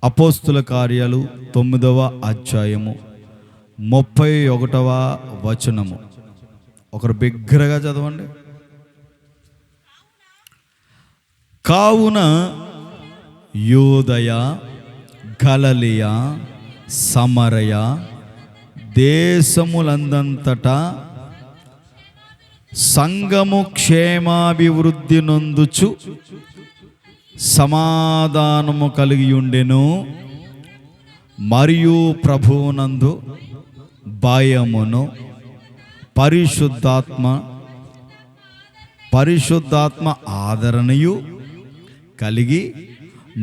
అపోస్తుల కార్యాలు 9వ అధ్యాయము 31వ వచనము. ఒకరు బిగ్గరగా చదవండి. కావున యూదయ, గలిలయ, సమరయ దేశములందంతటా సంఘము క్షేమాభివృద్ధి నొందుచు సమాధానము కలిగి ఉండెను. మరియు ప్రభువునందు భయమును పరిశుద్ధాత్మ ఆదరణయు కలిగి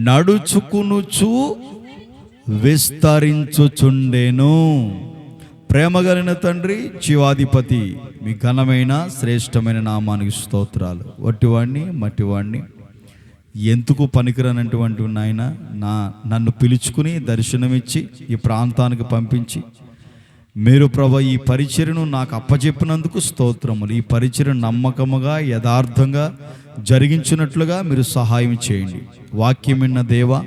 నడుచుకునుచు విస్తరించుచుండెను. ప్రేమగలిగిన తండ్రి, జీవాధిపతి, మీ ఘనమైన శ్రేష్టమైన నామానికి స్తోత్రాలు. వట్టివాణ్ణి మట్టివాణ్ణి, ఎందుకు పనికిరానటువంటి నాయన నన్ను పిలుచుకుని దర్శనమిచ్చి ఈ ప్రాంతానికి పంపించి మీరు ప్రభు ఈ పరిచర్యను నాకు అప్పచెప్పినందుకు స్తోత్రములు. ఈ పరిచర్యను నమ్మకముగా యథార్థంగా జరిగించినట్లుగా మీరు సహాయం చేయండి. వాక్యం విన్న దేవా,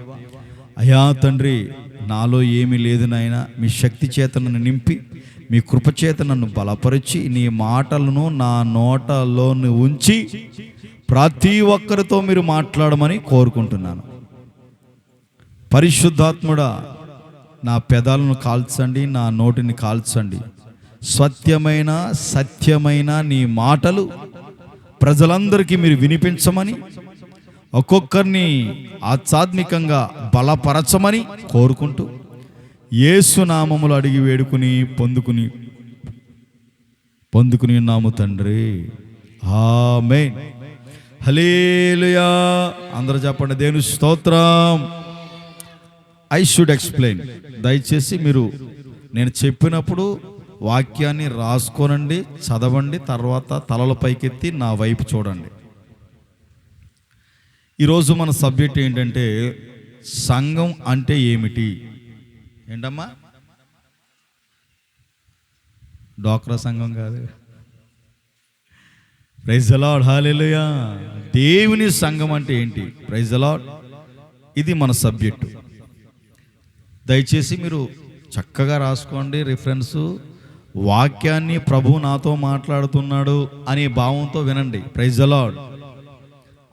అయా తండ్రి, నాలో ఏమీ లేదు నాయన, మీ శక్తి చేత నన్ను నింపి మీ కృపచేత నన్ను బలపరిచి నీ మాటలను నా నోటలోని ఉంచి ప్రతి ఒక్కరితో మీరు మాట్లాడమని కోరుకుంటున్నాను. పరిశుద్ధాత్ముడా, నా పెదాలను కాల్చండి, నా నోటిని కాల్చండి. సత్యమైన నీ మాటలు ప్రజలందరికీ మీరు వినిపించమని, ఒక్కొక్కరిని ఆధ్యాత్మికంగా బలపరచమని కోరుకుంటూ యేసు నామములు అడిగి వేడుకుని పొందుకుని ఉన్నాము తండ్రి. ఆమేన్. హల్లెలూయా. అందరూ చెప్పండి, దేవుని స్తోత్రం. I should explain. దయచేసి మీరు నేను చెప్పినప్పుడు వాక్యాన్ని రాసుకోనండి, చదవండి, తర్వాత తలల పైకెత్తి నా వైపు చూడండి. ఈరోజు మన సబ్జెక్ట్ ఏంటంటే సంఘం అంటే ఏమిటి? ఏంటమ్మా? డ్వాక్రా సంఘం కాదు. Praise the lord. హల్లెలూయా. దేవుని సంఘం అంటే ఏంటి? Praise the Lord. ఇది మన సబ్జెక్టు. దయచేసి మీరు చక్కగా రాసుకోండి రిఫరెన్సు. వాక్యాన్ని ప్రభు నాతో మాట్లాడుతున్నాడు అనే భావంతో వినండి. Praise the Lord.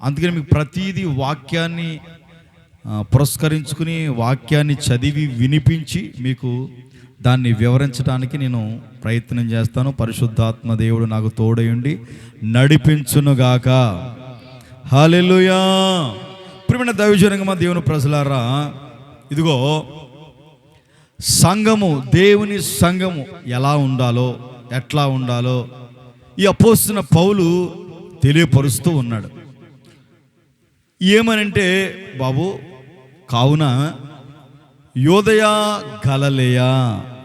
అందుకని మీకు ప్రతిదీ వాక్యాన్ని పురస్కరించుకుని వాక్యాన్ని చదివి వినిపించి మీకు దాన్ని వివరించడానికి నేను ప్రయత్నం చేస్తాను. పరిశుద్ధాత్మ దేవుడు నాకు తోడయుండి నడిపించునుగాక. హల్లెలూయా. ప్రియమైన దైవజనమా, దేవుని ప్రజలారా, ఇదిగో సంఘము, దేవుని సంఘము ఎలా ఉండాలో, ఎట్లా ఉండాలో ఈ అపోస్తలుడైన పౌలు తెలియపరుస్తూ ఉన్నాడు. ఏమనంటే, బాబు, కావున యూదయ, గలిలయ,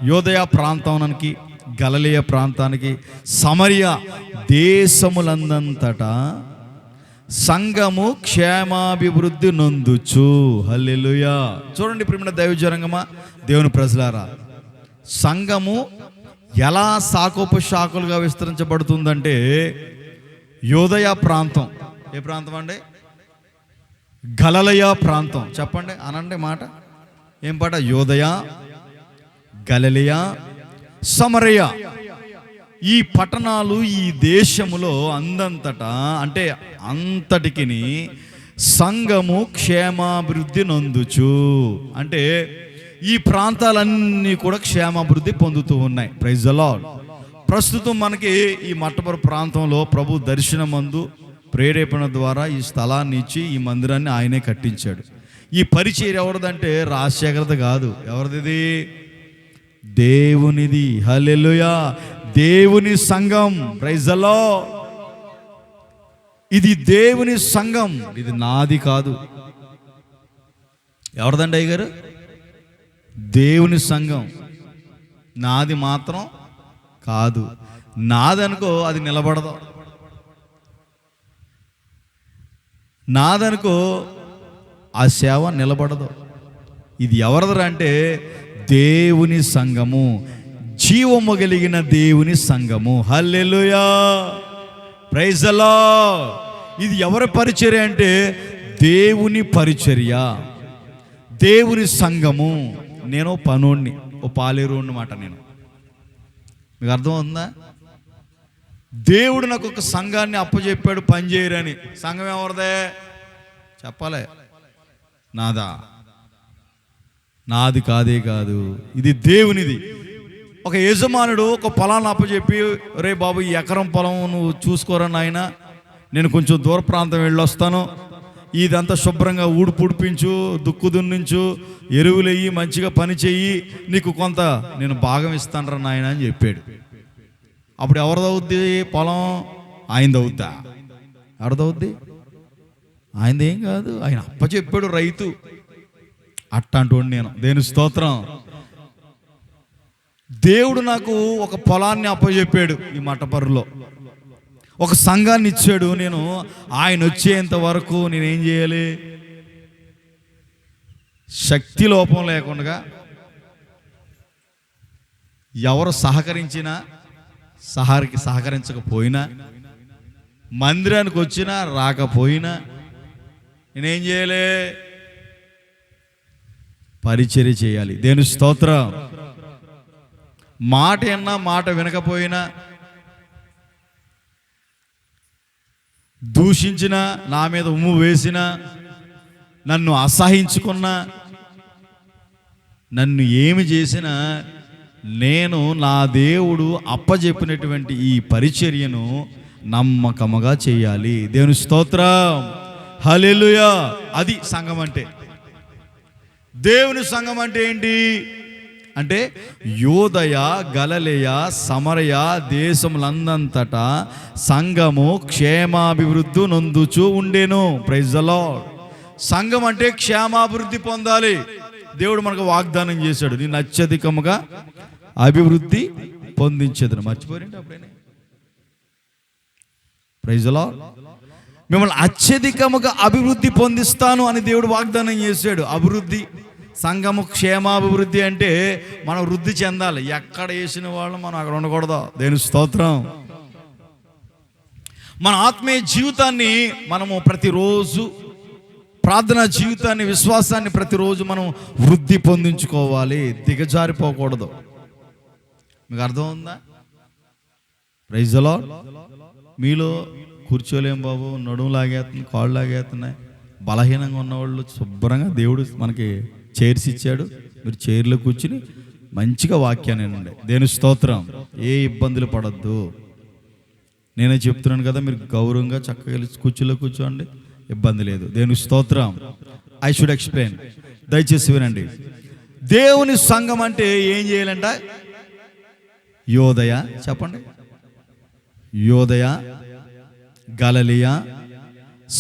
యూదయ ప్రాంతానికి, గలిలయ ప్రాంతానికి, సమరయ దేశములందంతటా సంఘము క్షేమాభివృద్ధి నొందుచు. హల్లెలూయా. చూడండి ప్రియమైన దైవజనమా, దేవుని ప్రజలారా, సంఘము ఎలా శాఖోపశాఖలుగా విస్తరించబడుతుందంటే, యూదయ ప్రాంతం, ఏ ప్రాంతం అండి? గలిలయ ప్రాంతం. చెప్పండి, అనండి మాట. ఏం పాట? యూదయ, గలిలయ, సమరయ. ఈ పట్టణాలు ఈ దేశములో అందంతటా, అంటే అంతటికి సంఘము క్షేమాభివృద్ధి నొందుచు. అంటే ఈ ప్రాంతాలన్నీ కూడా క్షేమాభివృద్ధి పొందుతూ ఉన్నాయి. Praise the Lord. ప్రస్తుతం మనకి ఈ మట్టపుర ప్రాంతంలో ప్రభు దర్శనమందు ప్రేరేపణ ద్వారా ఈ స్థలాన్ని ఇచ్చి ఈ మందిరాన్ని ఆయనే కట్టించాడు. ఈ పరిచర్య ఎవరిదంటే రాజశేఖరది కాదు. ఎవరిది? దేవునిది. హల్లెలూయా. దేవుని సంఘం. Praise the Lord. ఇది దేవుని సంఘం, ఇది నాది కాదు. ఎవరిదండి అయ్యగారు? దేవుని సంఘం. నాది మాత్రం కాదు. నాదనుకో అది నిలబడదు. నాదనుకో ఆ సేవ నిలబడదు. ఇది ఎవరిదరా అంటే దేవుని సంఘము, జీవము కలిగిన దేవుని సంఘము. హల్లెలూయా. Praise the Lord. ఇది ఎవరి పరిచర్య అంటే దేవుని పరిచర్య. దేవుని సంఘము. నేను పనోడిని, ఓ పాలేరు అన్నమాట. నేను, మీకు అర్థం అవుతుందా? దేవుడు నాకు ఒక సంఘాన్ని అప్పచెప్పాడు పని చేయరని. సంఘం ఎవరిదే చెప్పాలి? నాదా? నాది కాదే కాదు, ఇది దేవునిది. ఒక యజమానుడు ఒక పొలాన్ని అప్పచెప్పి, రే బాబు ఈ ఎకరం పొలం నువ్వు చూసుకోరా నాయన, నేను కొంచెం దూర ప్రాంతం వెళ్ళొస్తాను, ఇదంతా శుభ్రంగా ఊడిపుడిపించు, దుక్కు దున్నించు, ఎరువులు వేయి, మంచిగా పని చెయ్యి, నీకు కొంత నేను భాగం ఇస్తానరా నాయన అని చెప్పాడు. అప్పుడు ఎవరిదవుద్ది పొలం? ఆయనదవుద్దా? ఎవరిదవుద్ది? ఆయనదేం కాదు, ఆయన అప్పచెప్పాడు రైతు. అట్లాంటి నేను. దేవుని స్తోత్రం. దేవుడు నాకు ఒక పొలాన్ని అప్పచెప్పాడు ఈ మటపరులో, ఒక సంఘాన్ని ఇచ్చాడు. నేను ఆయన వచ్చేంత వరకు నేనేం చేయాలి? శక్తి లోపం లేకుండా ఎవరు సహకరించినా సహకరించకపోయినా, మందిరానికి వచ్చినా రాకపోయినా నేనేం చేయాలి? పరిచర్య చేయాలి. దేవుని స్తోత్రం. మాట విన్నా మాట వినకపోయినా, దూషించినా, నా మీద ఉమ్ము వేసినా, నన్ను అసహించుకున్నా, నన్ను ఏమి చేసినా, నేను నా దేవుడు అప్పచెప్పినటువంటి ఈ పరిచర్యను నమ్మకముగా చేయాలి. దేవుని స్తోత్రం. హల్లెలూయా. అది సంఘం అంటే. దేవుని సంఘం అంటే ఏంటి అంటే, యూదయ, గలిలయ, సమరయ దేశములందంతటా సంఘము క్షేమాభివృద్ధి నొందుచూ ఉండెను. Praise the Lord. సంఘం అంటే క్షేమాభివృద్ధి పొందాలి. దేవుడు మనకు వాగ్దానం చేశాడు, నేను అత్యధికముగా అభివృద్ధి పొందించేదను. మర్చిపోయింది అప్పుడైనా? Praise the Lord. మిమ్మల్ని అత్యధికముగా అభివృద్ధి పొందిస్తాను అని దేవుడు వాగ్దానం చేశాడు. అభివృద్ధి, సంఘము క్షేమాభివృద్ధి అంటే మనం వృద్ధి చెందాలి. ఎక్కడ వేసిన వాళ్ళు మనం అక్కడ ఉండకూడదు. దేవుని స్తోత్రం. మన ఆత్మీయ జీవితాన్ని మనము ప్రతిరోజు, ప్రార్థనా జీవితాన్ని, విశ్వాసాన్ని ప్రతిరోజు మనం వృద్ధి పొందించుకోవాలి, దిగజారిపోకూడదు. మీకు అర్థం ఉందా? Praise the Lord. మీలో కూర్చోలేం బాబు, నడుము లాగేస్తుంది, కాళ్ళు లాగేస్తున్నాయి, బలహీనంగా ఉన్నవాళ్ళు శుభ్రంగా దేవుడు మనకి చైర్స్ ఇచ్చాడు. మీరు చైర్లో కూర్చుని మంచిగా వాక్యాన్ని వినండి. దేవుని స్తోత్రం. ఏ ఇబ్బందులు పడద్దు. నేనే చెప్తున్నాను కదా, మీరు గౌరవంగా చక్కగా కూర్చులో కూర్చోండి, ఇబ్బంది లేదు. దేవుని స్తోత్రం. I should explain. దయచేసి వినండి. దేవుని సంఘం అంటే ఏం చేయాలంట? యూదయ, చెప్పండి, యూదయ, గలిలయ,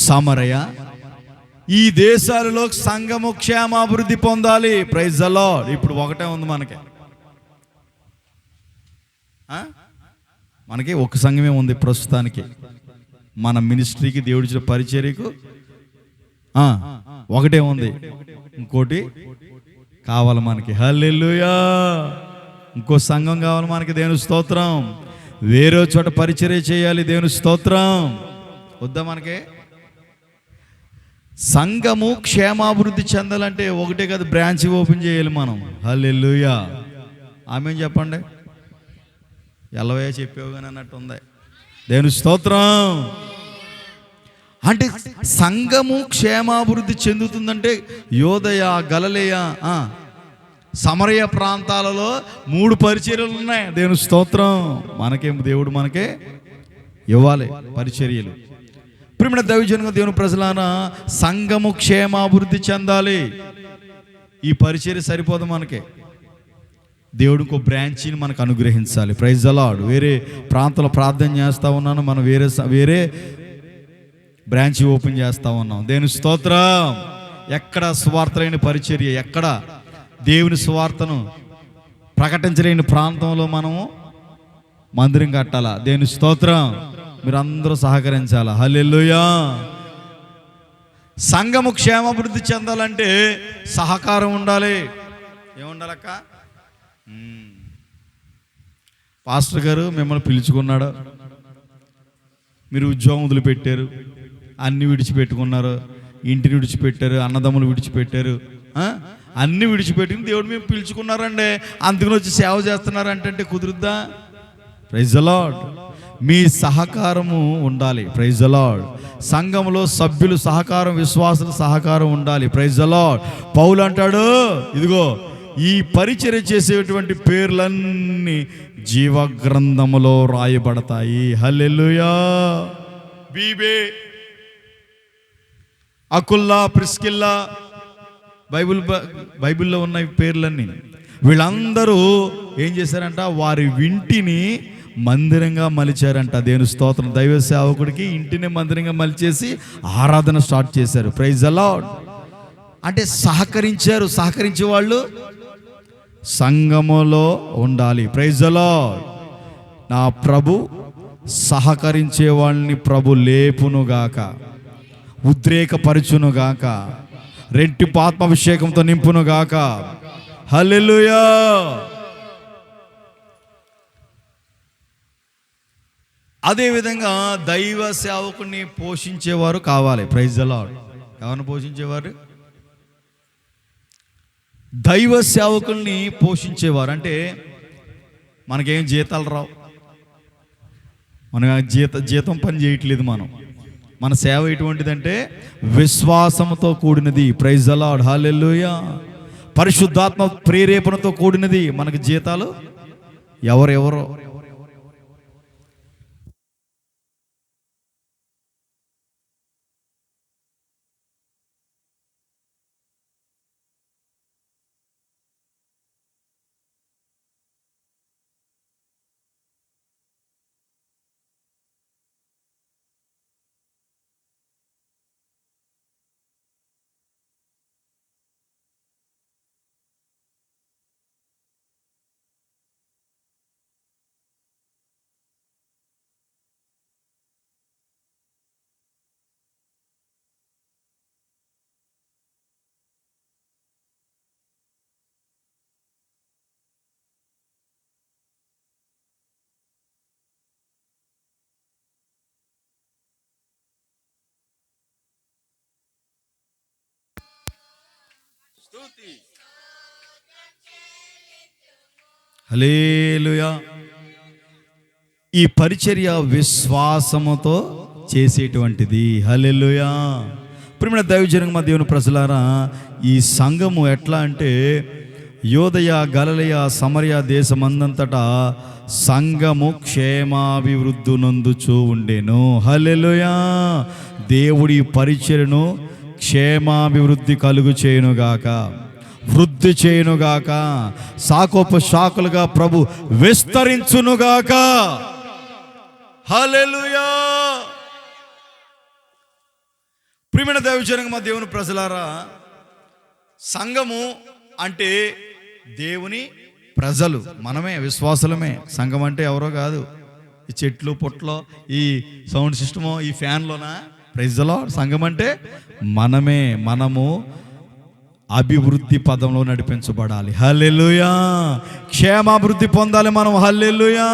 సమరయ ఈ దేశాలలో సంఘము క్షేమాభివృద్ధి పొందాలి. Praise the lord. ఇప్పుడు ఒకటే ఉంది మనకి ఒక సంఘమే ఉంది ప్రస్తుతానికి. మన మినిస్ట్రీకి, దేవుడిచ్చిన పరిచర్యకు ఒకటే ఉంది. ఇంకోటి కావాలి మనకి. హల్లెలూయా. ఇంకో సంఘం కావాలి మనకి. దేవుని స్తోత్రం. వేరే చోట పరిచర్య చేయాలి. దేవుని స్తోత్రం. వద్దా మనకి? సంఘము క్షేమాభివృద్ధి చెందాలంటే ఒకటే కదా, బ్రాంచ్ ఓపెన్ చేయాలి మనం. హల్లెలూయా. ఆమేన్ చెప్పండి. ఎల్లవే చెప్పావు కానీ అన్నట్టు ఉంది. దేవుని స్తోత్రం. అంటే సంఘము క్షేమాభివృద్ధి చెందుతుందంటే యూదయ, గలిలయ, సమరయ ప్రాంతాలలో 3 పరిచర్యలు ఉన్నాయి. దేవుని స్తోత్రం. మనకేం దేవుడు మనకే ఇవ్వాలి పరిచర్యలు. ప్రియమైన దైవజనుగా, దేవుని ప్రజలారా, సంఘము క్షేమాభివృద్ధి చెందాలి. ఈ పరిచర్య సరిపోదు మనకి. దేవుడు ఇంకో బ్రాంచీని మనకు అనుగ్రహించాలి. Praise the lord. వేరే ప్రాంతంలో ప్రార్థన చేస్తూ ఉన్నాను, మనం వేరే బ్రాంచ్ ఓపెన్ చేస్తూ ఉన్నాం. దేవుని స్తోత్రం. ఎక్కడ స్వార్థ లేని పరిచర్య, ఎక్కడ దేవుని స్వార్థను ప్రకటించలేని ప్రాంతంలో మనము మందిరం కట్టాలా. దేవుని స్తోత్రం. మీరు అందరూ సహకరించాలా. హల్లెలూయా. సంఘము క్షేమాభివృద్ధి చెందాలంటే సహకారం ఉండాలి. ఏముండాలక్క? పాస్టర్ గారు మిమ్మల్ని పిలుచుకున్నాడు, మీరు ఉద్యోగం వదిలిపెట్టారు, అన్ని విడిచిపెట్టుకున్నారు, ఇంటిని విడిచిపెట్టారు, అన్నదమ్ములు విడిచిపెట్టారు, అన్నీ విడిచిపెట్టుకుని దేవుడు మేము పిలుచుకున్నారండి, అందుకని వచ్చి సేవ చేస్తున్నారంటే కుదురుద్దా? Praise the Lord. మీ సహకారము ఉండాలి. Praise the Lord. సంఘంలో సభ్యులు సహకారం, విశ్వాసుల సహకారం ఉండాలి. Praise the lord. పౌలు అంటాడు, ఇదిగో ఈ పరిచర్య చేసేటువంటి పేర్లన్నీ జీవ గ్రంథములో రాయబడతాయి. హల్లెలూయా. బీబే, అకుల్లా, ప్రిస్కిల్లా, బైబిల్లో ఉన్న పేర్లన్నీ వీళ్ళందరూ ఏం చేశారంట? వారి ఇంటిని మందిరంగా మలిచారంట. దేవుని స్తోత్రం. దైవ సేవకుడికి ఇంటిని మందిరంగా మలిచేసి ఆరాధన స్టార్ట్ చేశారు. Praise the Lord. అంటే సహకరించారు. సహకరించే వాళ్ళు సంఘములో ఉండాలి. Praise the Lord. నా ప్రభు సహకరించే వాళ్ళని ప్రభు లేపునుగాక, ఉద్రేకపరచునుగాక, రెట్టింపు ఆత్మాభిషేకంతో నింపునుగాక. హల్లెలూయా. అదేవిధంగా దైవ సేవకుని పోషించేవారు కావాలి. Praise the Lord. ఎవరిని పోషించేవారు? దైవ సేవకుల్ని పోషించేవారు. అంటే మనకేం జీతాలు రావు, మన జీతం పని చేయట్లేదు. మన సేవ ఎటువంటిదంటే విశ్వాసంతో కూడినది. Praise the Lord. హల్లెలూయా. పరిశుద్ధాత్మ ప్రేరేపణతో కూడినది. మనకు జీతాలు ఎవరెవరో. హల్లెలూయా. ఈ పరిచర్య విశ్వాసముతో చేసేటువంటిది. హల్లెలూయా. ప్రియమైన దైవజనం, దేవుని ప్రజలారా, ఈ సంఘము ఎట్లా అంటే యోదయ, గలిలయ, సమరయ దేశమందంతటా సంఘము క్షేమాభివృద్ధి నొందుచూ ఉండెను. హల్లెలూయా. దేవుడి పరిచర్యను క్షేమాభివృద్ధి కలుగు చేయునుగాక, వృద్ధి చేయునుగాక, శాఖోపశాఖలుగా ప్రభు విస్తరించునుగాక. హల్లెలూయా. ప్రియమైన దైవజనం, దేవుని ప్రజలారా, సంఘము అంటే దేవుని ప్రజలు, మనమే, విశ్వాసులమే. సంఘం అంటే ఎవరో కాదు, ఈ చెట్లు పుట్లో, ఈ సౌండ్ సిస్టమో, ఈ ఫ్యాన్లోనా? Praise the lord. సంఘం అంటే మనమే. మనము అభివృద్ధి పదంలో నడిపించబడాలి. హల్లెలూయా. క్షేమాభివృద్ధి పొందాలి మనం. హల్లెలూయా.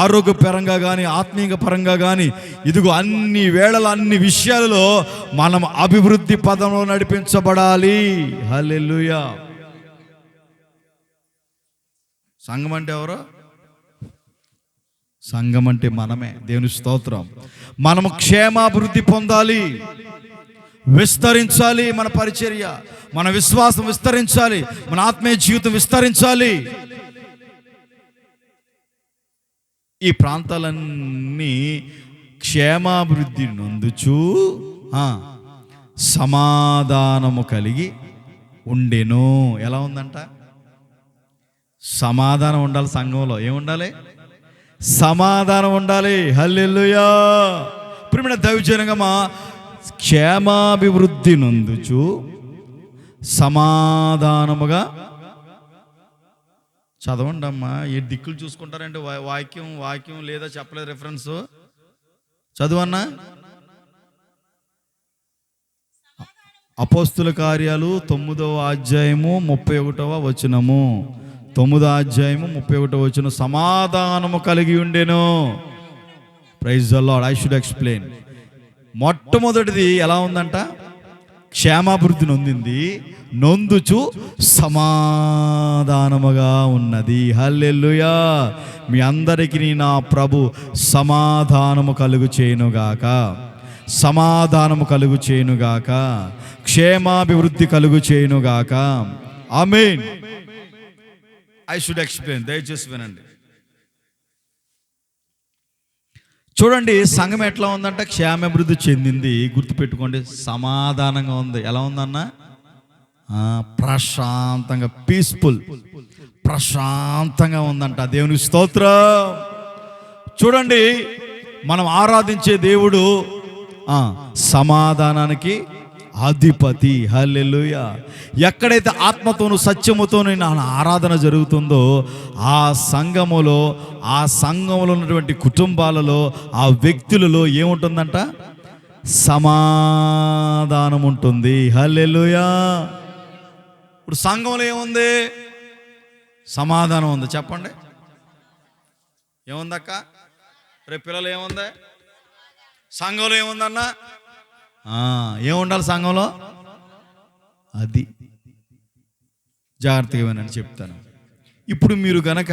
ఆరోగ్యపరంగా కానీ, ఆత్మీయ పరంగా కానీ, ఇదిగో అన్ని వేళల, అన్ని విషయాలలో మనం అభివృద్ధి పదంలో నడిపించబడాలి. హల్లెలూయా. సంఘం అంటే ఎవరో? సంఘం అంటే మనమే. దేవుని స్తోత్రం. మనము క్షేమాభివృద్ధి పొందాలి, విస్తరించాలి. మన పరిచర్య, మన విశ్వాసం విస్తరించాలి, మన ఆత్మీయ జీవితం విస్తరించాలి. ఈ ప్రాంతాలన్నీ క్షేమాభివృద్ధి నొందుచూ సమాధానము కలిగి ఉండెను. ఎలా ఉందంట? సమాధానం ఉండాలి. సంఘంలో ఏముండాలి? సమాధానం ఉండాలి. హల్లెలూయా. ప్రియమైన దైవజనమా, క్షేమాభివృద్ధి నొందుచు సమాధానముగా. చదవండి అమ్మా. ఏ దిక్కులు చూసుకుంటారంటే వాక్యం లేదా చెప్పలేదు రెఫరెన్స్. చదువన్నా. అపోస్తుల కార్యాలు 9వ అధ్యాయము 31వ వచనము. 9వ అధ్యాయము 31వ వచనం. సమాధానము కలిగి ఉండెను. Praise the Lord. I should explain. మొట్టమొదటిది ఎలా ఉందంట? క్షేమాభివృద్ధి నొందింది, నొందుచు సమాధానముగా ఉన్నది. హల్లెలూయా. మీ అందరికీ నా ప్రభు సమాధానము కలుగు చేయునుగాక, సమాధానము కలుగు చేయునుగాక, క్షేమాభివృద్ధి కలుగు చేయునుగాక. ఆమేన్. ఐ షుడ్ ఎక్స్ప్లెయిన్, దయచేసి వినండి. చూడండి, సంఘం ఎట్లా ఉందంటే క్షేమాభివృద్ధి చెందింది. గుర్తుపెట్టుకోండి, సమాధానంగా ఉంది. ఎలా ఉందన్న? ప్రశాంతంగా, పీస్ఫుల్, ప్రశాంతంగా ఉందంట. దేవునికి స్తోత్రం. చూడండి, మనం ఆరాధించే దేవుడు సమాధానానికి అధిపతి. హల్లెలూయా. ఎక్కడైతే ఆత్మతోను సత్యముతోను ఆరాధన జరుగుతుందో ఆ సంఘములో ఉన్నటువంటి కుటుంబాలలో, ఆ వ్యక్తులలో ఏముంటుందంట? సమాధానం ఉంటుంది. హల్లెలూయా. ఇప్పుడు సంఘంలో ఏముంది? సమాధానం ఉంది. చెప్పండి, ఏముందక్క? రేపు పిల్లలు ఏముంది? సంఘంలో ఏముందన్నా? ఏముండాలి సంఘంలో? అది జాగ్రత్తగా వినండి, చెప్తాను. ఇప్పుడు మీరు గనక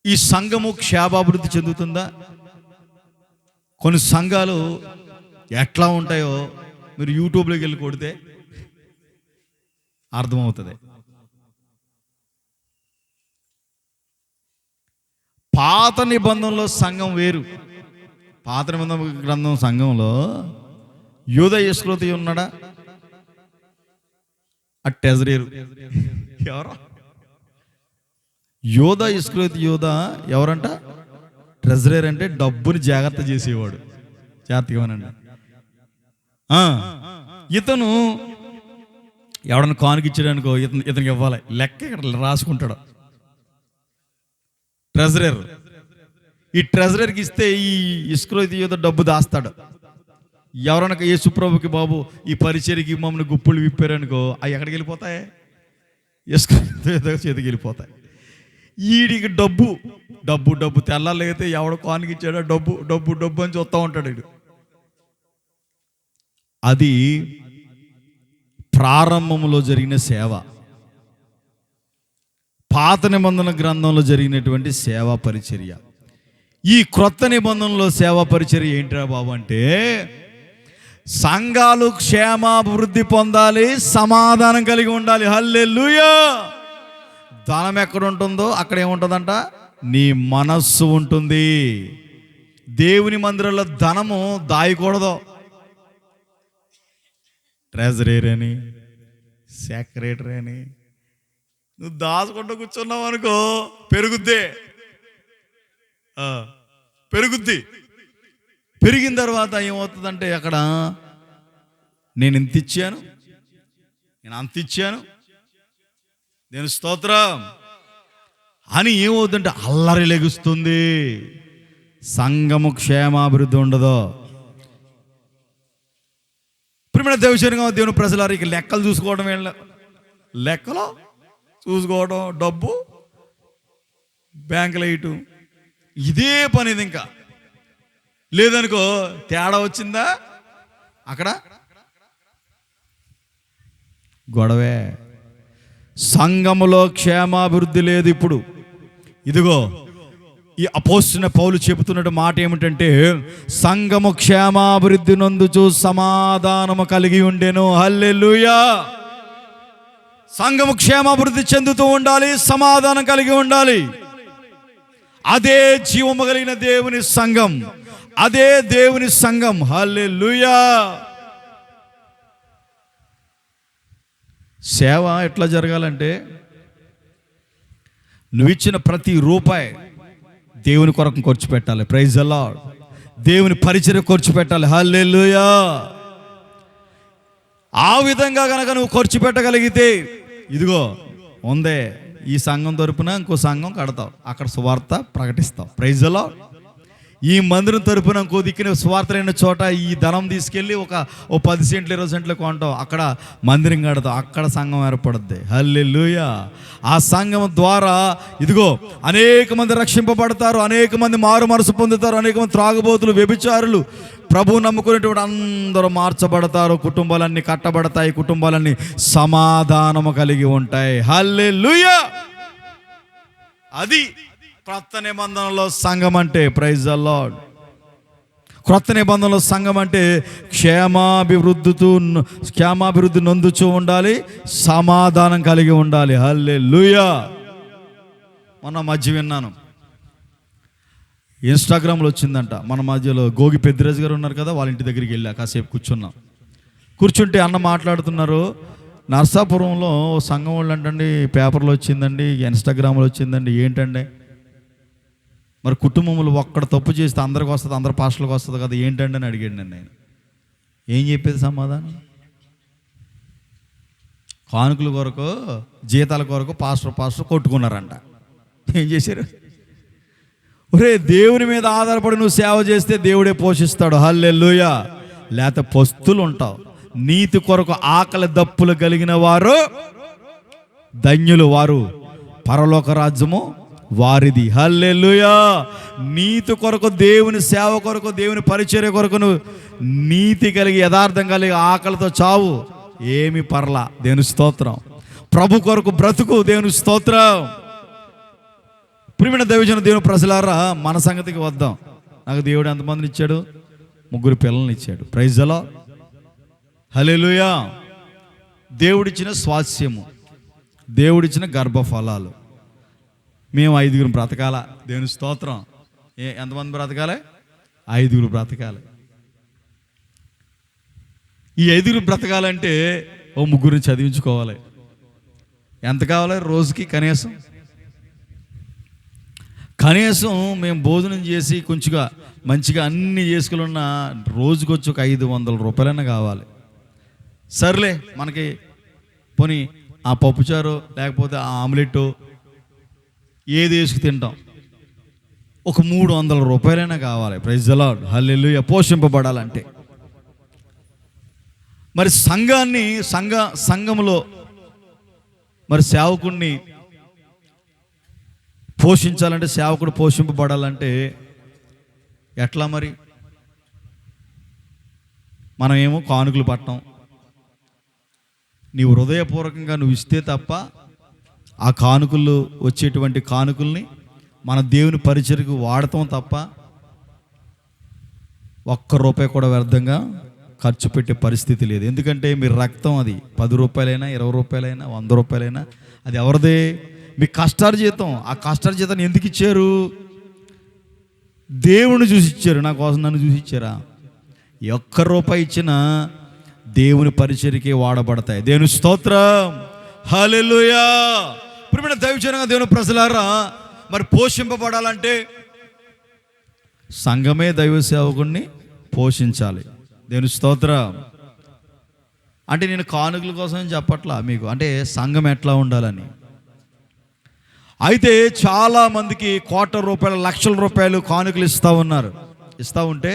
ఈ సంఘము క్షేమాభివృద్ధి చెందుతుందా? కొన్ని సంఘాలు ఎట్లా ఉంటాయో మీరు యూట్యూబ్లోకి వెళ్ళి కొడితే అర్థమవుతుంది. పాత నిబంధనలో సంఘం వేరు. పాత నిబంధన గ్రంథం సంఘంలో యూదా ఇస్కరియోతు ఉన్నాడా? ఆ ట్రెజరీరు ఎవరు? యూదా ఇస్కరియోతు. యూదా ఎవరంట? ట్రెజరీర్ అంటే డబ్బుని జాగ్రత్త చేసేవాడు. జాగ్రత్తగా వినండి. ఇతను ఎవడన్నా కానుకిచ్చాడనుకో, ఇతనికి ఇవ్వాలి. లెక్క ఇక్కడ రాసుకుంటాడు ట్రెజరర్. ఈ ట్రెజరర్కి ఇస్తే ఈ ఇస్కరియోతు యూదా డబ్బు దాస్తాడు. ఎవరన్నా యేసుప్రభుకి బాబు ఈ పరిచర్యకి మమ్మల్ని గుప్పులు విప్పారనుకో, అవి ఎక్కడికి వెళ్ళిపోతాయి? ఇస్కరియోతు చేతికి వెళ్ళిపోతాయి. ఈడికి డబ్బు డబ్బు డబ్బు తెల్లాలైతే ఎవడ కానుకిచ్చాడో డబ్బు డబ్బు డబ్బు అని చూస్తూ ఉంటాడు వీడు. అది ప్రారంభంలో జరిగిన సేవ. పాత నిబంధన గ్రంథంలో జరిగినటువంటి సేవా పరిచర్య. ఈ క్రొత్త నిబంధనలో సేవా పరిచర్య ఏంటిరా బాబు అంటే, సంఘాలు క్షేమాభివృద్ధి పొందాలి, సమాధానం కలిగి ఉండాలి. హల్లెలూయా. ధనం ఎక్కడ ఉంటుందో అక్కడ ఏముంటుందంట? నీ మనస్సు ఉంటుంది. దేవుని మందిరంలో ధనము దాయకూడదు. ట్రెజరీర్ అని, సెక్రటరీ అని నువ్వు దాచుకుంటూ కూర్చున్నావు అనుకో, పెరుగుద్ది. పెరిగిన తర్వాత ఏమవుతుందంటే, అక్కడ నేను ఇంత ఇచ్చాను, నేను అంత ఇచ్చాను, నేను స్తోత్రం అని ఏమవుతుందంటే అల్లరి లెగుస్తుంది. సంఘము క్షేమాభివృద్ధి ఉండదు. ప్రియమైన దేవుని ప్రజలారా, ఇక లెక్కలు చూసుకోవడం, లెక్కలో చూసుకోవడం, డబ్బు బ్యాంకులో వేయటం, ఇదే పని. ఇది ఇంకా లేదనుకో, తేడా వచ్చిందా అక్కడ గొడవే. సంఘములో క్షేమాభివృద్ధి లేదు. ఇప్పుడు ఇదిగో ఈ అపోస్తలుడైన పౌలు చెబుతున్న మాట ఏమిటంటే, సంఘము క్షేమాభివృద్ధి నందుచు సమాధానము కలిగి ఉండెను. హల్లెలూయా. సంఘము క్షేమాభివృద్ధి చెందుతూ ఉండాలి, సమాధానం కలిగి ఉండాలి. అదే జీవము కలిగిన దేవుని సంఘం, అదే దేవుని సంఘం. హల్లెలూయా. సేవ ఎట్లా జరగాలంటే, నువ్వు ఇచ్చిన ప్రతి రూపాయి దేవుని కొరకు ఖర్చు పెట్టాలి. Praise the Lord. దేవుని పరిచర్య ఖర్చు పెట్టాలి. హల్లెలూయా. ఆ విధంగా కనుక నువ్వు ఖర్చు పెట్టగలిగితే, ఇదిగో ఉందే ఈ సంఘం తరపున ఇంకో సంఘం కడతావు, అక్కడ సువార్త ప్రకటిస్తావు. Praise the lord. ఈ మందిరం తరపున ఇంకో దిక్కున సువార్త లేని చోట ఈ ధనం తీసుకెళ్ళి ఒక 10 సెంట్లు 20 సెంట్లు కొంటావు, అక్కడ మందిరం కడతావు, అక్కడ సంఘం ఏర్పడుద్ది. హల్లెలూయా. ఆ సంఘం ద్వారా ఇదిగో అనేక మంది రక్షింపబడతారు, అనేక మంది మారు మనసు పొందుతారు, అనేక మంది త్రాగుబోతులు, వ్యభిచారులు, ప్రభువు నమ్ముకునేటువంటి అందరూ మార్చబడతారు, కుటుంబాలన్నీ కట్టబడతాయి, కుటుంబాలన్నీ సమాధానము కలిగి ఉంటాయి. హల్లెలూయా. అది క్రొత్త నిబంధనలో సంఘం అంటే. Praise the Lord. క్రొత్త నిబంధనలో సంఘం అంటే క్షేమాభివృద్ధి నొందుచూ ఉండాలి, సమాధానం కలిగి ఉండాలి. హల్లెలూయా. మొన్న మధ్య విన్నాను, ఇన్స్టాగ్రామ్లో వచ్చిందంట. మన మధ్యలో గోగి పెద్దిరాజు గారు ఉన్నారు కదా, వాళ్ళ ఇంటి దగ్గరికి వెళ్ళా, కాసేపు కూర్చుంటే అన్న మాట్లాడుతున్నారు. నర్సాపురంలో సంఘం వాళ్ళు అంటండి, పేపర్లో వచ్చిందండి, ఇన్స్టాగ్రామ్లో వచ్చిందండి. ఏంటండి మరి కుటుంబంలో ఒక్కడ తప్పు చేస్తే అందరికి వస్తుంది, అందరు పాస్టర్లకు వస్తుంది కదా, ఏంటండి అని అడిగాడు నన్ను. నేను ఏం చెప్పేది సమాధానం? కానుకల కొరకు, జీతాల కొరకు పాస్టర్ కొట్టుకున్నారంట. ఏం చేశారు? ఒరే, దేవుని మీద ఆధారపడి నువ్వు సేవ చేస్తే దేవుడే పోషిస్తాడు. హల్లెలూయా. లేకపోతే పస్తులు ఉంటావు. నీతి కొరకు ఆకలి దప్పులు కలిగిన వారు ధన్యులు, వారు పరలోక రాజ్యము వారిది. హల్లెలూయా. నీతి కొరకు, దేవుని సేవ కొరకు, దేవుని పరిచర్య కొరకు నువ్వు నీతి కలిగి, యథార్థం కలిగి ఆకలితో చావు, ఏమి పర్లా. దేవుని స్తోత్రం. ప్రభు కొరకు బ్రతుకు. దేవుని స్తోత్రం. ప్రియమైన దైవజన దేవుని ప్రజలారా, మన సంగతికి వద్దాం. నాకు దేవుడు ఎంతమందిని ఇచ్చాడు? 3 పిల్లల్ని ఇచ్చాడు. Praise the Lord. హల్లెలూయా. దేవుడిచ్చిన స్వాస్యము, దేవుడిచ్చిన గర్భఫలాలు. మేము 5 బ్రతకాల. దేవుని స్తోత్రం. ఎంతమంది బ్రతకాలి? 5 బ్రతకాలి. ఈ 5 బ్రతకాలంటే 3 చదివించుకోవాలి. ఎంత కావాలి రోజుకి? కనీసం మేము భోజనం చేసి కొంచెంగా మంచిగా అన్నీ చేసుకున్న రోజుకొచ్చి ఒక 500 రూపాయలైనా కావాలి. సర్లే, మనకి పోనీ ఆ పప్పుచారు లేకపోతే ఆ ఆమ్లెట్ ఏది వేసుకు తింటాం, ఒక 300 రూపాయలైనా కావాలి. Praise the Lord. హల్లెలూయా. పోషింపబడాలంటే మరి సంఘంలో మరి సేవకుడిని పోషించాలంటే, సేవకుడు పోషింపబడాలంటే ఎట్లా? మరి మనం ఏమో కానుకలు పట్టం. నీవు హృదయపూర్వకంగా నువ్వు ఇస్తే తప్ప ఆ కానుకలు వచ్చేటువంటి కానుకల్ని మన దేవుని పరిచర్యకు వాడతాం తప్ప 1 రూపాయి కూడా వ్యర్థంగా ఖర్చు పెట్టే పరిస్థితి లేదు. ఎందుకంటే మీరు రక్తం, అది 10 రూపాయలైనా 20 రూపాయలైనా 100 రూపాయలైనా అది ఎవరిదే? మీ కష్టార్జితం. ఆ కష్టార్జితాన్ని ఎందుకు ఇచ్చారు? దేవుని చూసి ఇచ్చారు. నా కోసం నన్ను చూసి ఇచ్చారా? 1 రూపాయి ఇచ్చినా దేవుని పరిచర్యకే వాడబడతాయి. దేవుని స్తోత్రం. హల్లెలూయా. ప్రియమైన దైవజనంగా దేవుని ప్రజలారా, మరి పోషింపబడాలంటే సంఘమే దైవ సేవకుడిని పోషించాలి. దేవుని స్తోత్రం. అంటే నేను కానుకల కోసం చెప్పట్లా మీకు, అంటే సంఘం ఎట్లా ఉండాలని. అయితే చాలామందికి కోట్ల రూపాయలు, లక్షల రూపాయలు కానుకలు ఇస్తూ ఉంటే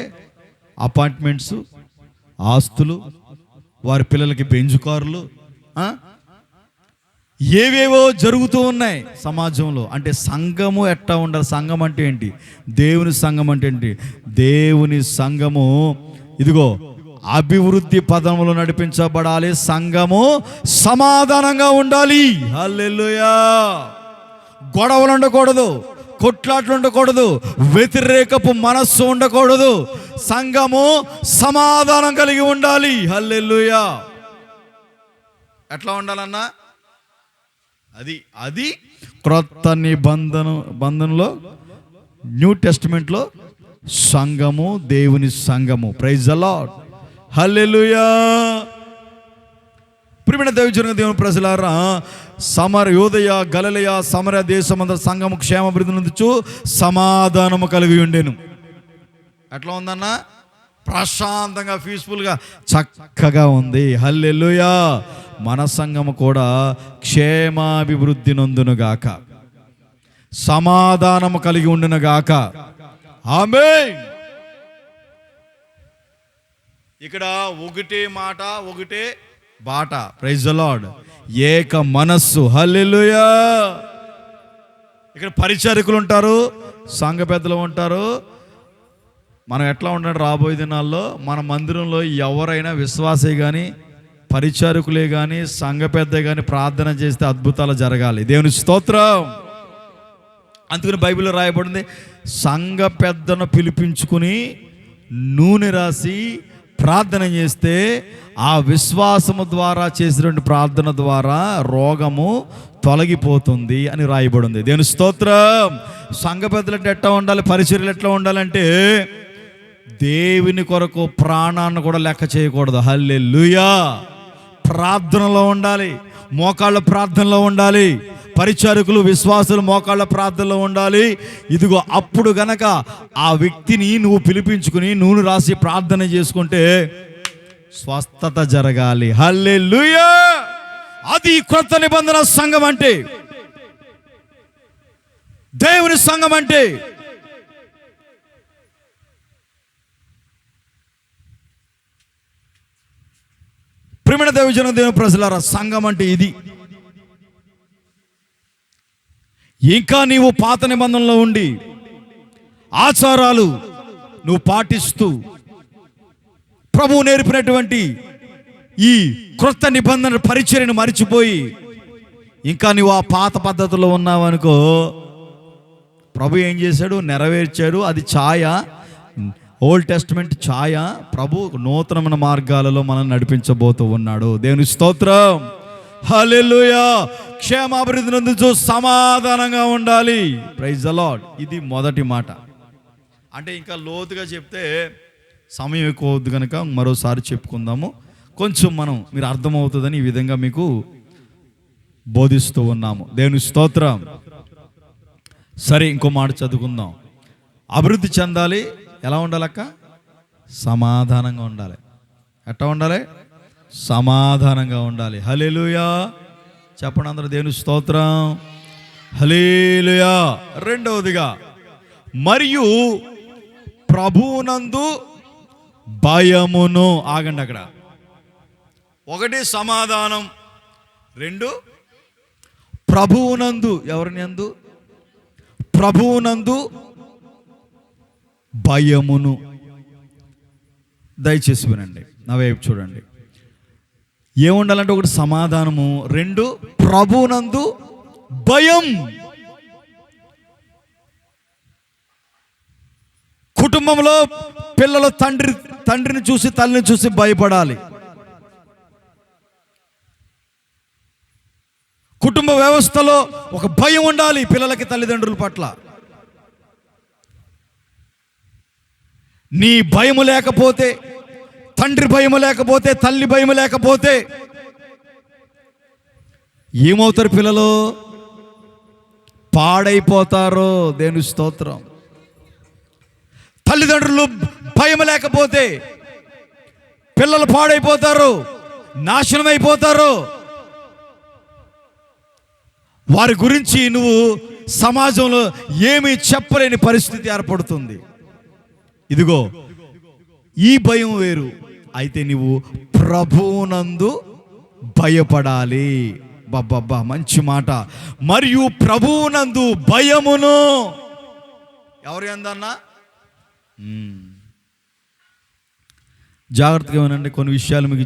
అపార్ట్మెంట్స్, ఆస్తులు, వారి పిల్లలకి బెంజ్ కార్లు, ఏవేవో జరుగుతూ ఉన్నాయి సమాజంలో. అంటే సంఘము ఎట్లా ఉండాలి? సంఘం అంటే ఏంటి? దేవుని సంఘం అంటే ఏంటి? దేవుని సంఘము ఇదిగో అభివృద్ధి పదములో నడిపించబడాలి. సంఘము సమాధానంగా ఉండాలి. హల్లెలూయా. గొడవలు ఉండకూడదు, కొట్లాట్లు ఉండకూడదు, వ్యతిరేకపు మనస్సు ఉండకూడదు. సంఘము సమాధానం కలిగి ఉండాలి. హల్లెలూయా. ఎట్లా ఉండాలన్నా? అది క్రొత్త బంధంలో న్యూ టెస్టిమెంట్లో సంఘము, దేవుని సంఘము. Praise the Lord. హల్లెలూయా. ప్రియమైన దేవుని ప్రజలారా, యోదయ, గలిలయ, సమరయ దేశమంతా సంఘము క్షేమాభివృద్ధి నొందుచు సమాధానము కలిగి ఉండెను. ఎట్లా ఉందన్నా? ప్రశాంతంగా, పీస్ఫుల్గా, చక్కగా ఉంది. హల్లెలూయా. మన సంఘము కూడా క్షేమాభివృద్ధి నొందునుగాక, సమాధానము కలిగి ఉండునుగాక. ఆమేన్. ఇక్కడ ఒకటే మాట, ఒకటే బాట. Praise the Lord. ఏక మనస్సు. హల్లెలూయా. ఇక్కడ పరిచారకులు ఉంటారు, సంఘ పెద్దలు ఉంటారు, మనం ఎట్లా ఉంటాడు రాబోయే దినాల్లో మన మందిరంలో ఎవరైనా విశ్వాసే కానీ పరిచారకులే కానీ సంఘ పెద్ద కానీ ప్రార్థన చేస్తే అద్భుతాలు జరగాలి. దేవుని స్తోత్రం. అందుకని బైబిల్లో రాయబడింది, సంఘ పెద్దను పిలిపించుకుని నూనె రాసి ప్రార్థన చేస్తే ఆ విశ్వాసము ద్వారా చేసినటువంటి ప్రార్థన ద్వారా రోగము తొలగిపోతుంది అని రాయబడింది. దేవుని స్తోత్రం. సంఘ పెద్దలు అంటే ఎట్లా ఉండాలి, పరిచర్యలు ఎట్లా ఉండాలంటే దేవుని కొరకు ప్రాణాన్ని కూడా లెక్క చేయకూడదు. హల్లెలూయా. ప్రార్థనలో ఉండాలి, మోకాళ్ళ ప్రార్థనలో ఉండాలి. పరిచారకులు విశ్వాసులు మోకాళ్ళ ప్రార్థనలో ఉండాలి. ఇదిగో అప్పుడు గనక ఆ వ్యక్తిని నువ్వు పిలిపించుకుని నూనె రాసి ప్రార్థన చేసుకుంటే స్వస్థత జరగాలి. హల్లెలూయా. అది క్రొత్త నిబంధన సంఘం అంటే, దేవుని సంఘం అంటే. ప్రియమైన దైవజన దేవుని ప్రజలారా, సంఘం అంటే ఇది. ఇంకా నీవు పాత నిబంధనలో ఉండి ఆచారాలు నువ్వు పాటిస్తూ ప్రభువు నేర్పినటువంటి ఈ క్రొత్త నిబంధన పరిచర్యను మరిచిపోయి ఇంకా నువ్వు ఆ పాత పద్ధతిలో ఉన్నావనుకో, ప్రభు ఏం చేశాడు, నెరవేర్చాడు. అది ఛాయ, ఓల్డ్ టెస్టిమెంట్ ఛాయ. ప్రభు నూతనమైన మార్గాలలో మనం నడిపించబోతూ ఉన్నాడు. దేవుని స్తోత్రం. హల్లెలూయా. క్షేమాభివృద్ధి నందు సమాధానంగా ఉండాలి. Praise the Lord. ఇది మొదటి మాట. అంటే ఇంకా లోతుగా చెప్తే సమయం ఎక్కువ అవుద్ది కనుక మరోసారి చెప్పుకుందాము. కొంచెం మీరు అర్థమవుతుందని ఈ విధంగా మీకు బోధిస్తూ ఉన్నాము. దేవుని స్తోత్రం. సరే, ఇంకో మాట చదువుకుందాం. అభివృద్ధి చెందాలి. ఎలా ఉండాలక్క? సమాధానంగా ఉండాలి. ఎట్లా ఉండాలి? సమాధానంగా ఉండాలి. హల్లెలూయా. చెప్పండి అందరూ దేవుని స్తోత్రం. హల్లెలూయా. రెండవదిగా, మరియు ప్రభువునందు భయమును. ఆగండి అక్కడ. ఒకటి సమాధానం, రెండు ప్రభువునందు. ఎవరిని యందు? ప్రభువునందు భయమును. దయచేసి వినండి, నా వైపు చూడండి. ఏముండాలంటే ఒకటి సమాధానము, రెండు ప్రభువునందు భయం. కుటుంబంలో పిల్లలు తండ్రిని చూసి తల్లిని చూసి భయపడాలి. కుటుంబ వ్యవస్థలో ఒక భయం ఉండాలి పిల్లలకి తల్లిదండ్రుల పట్ల. నీ భయము లేకపోతే, తండ్రి భయము లేకపోతే, తల్లి భయము లేకపోతే ఏమవుతారు పిల్లలు? పాడైపోతారు. దేవుని స్తోత్రం. తల్లిదండ్రులు భయం లేకపోతే పిల్లలు పాడైపోతారు, నాశనం అయిపోతారు. వారి గురించి నువ్వు సమాజంలో ఏమీ చెప్పలేని పరిస్థితి ఏర్పడుతుంది. ఇదిగో ఈ భయం వేరు. అయితే నువ్వు ప్రభువునందు భయపడాలి. బాబా, మంచి మాట. మరియు ప్రభువునందు భయమును. ఎవరు ఎందన్నా? జాగ్రత్తగా వినండి. కొన్ని విషయాలు మీకు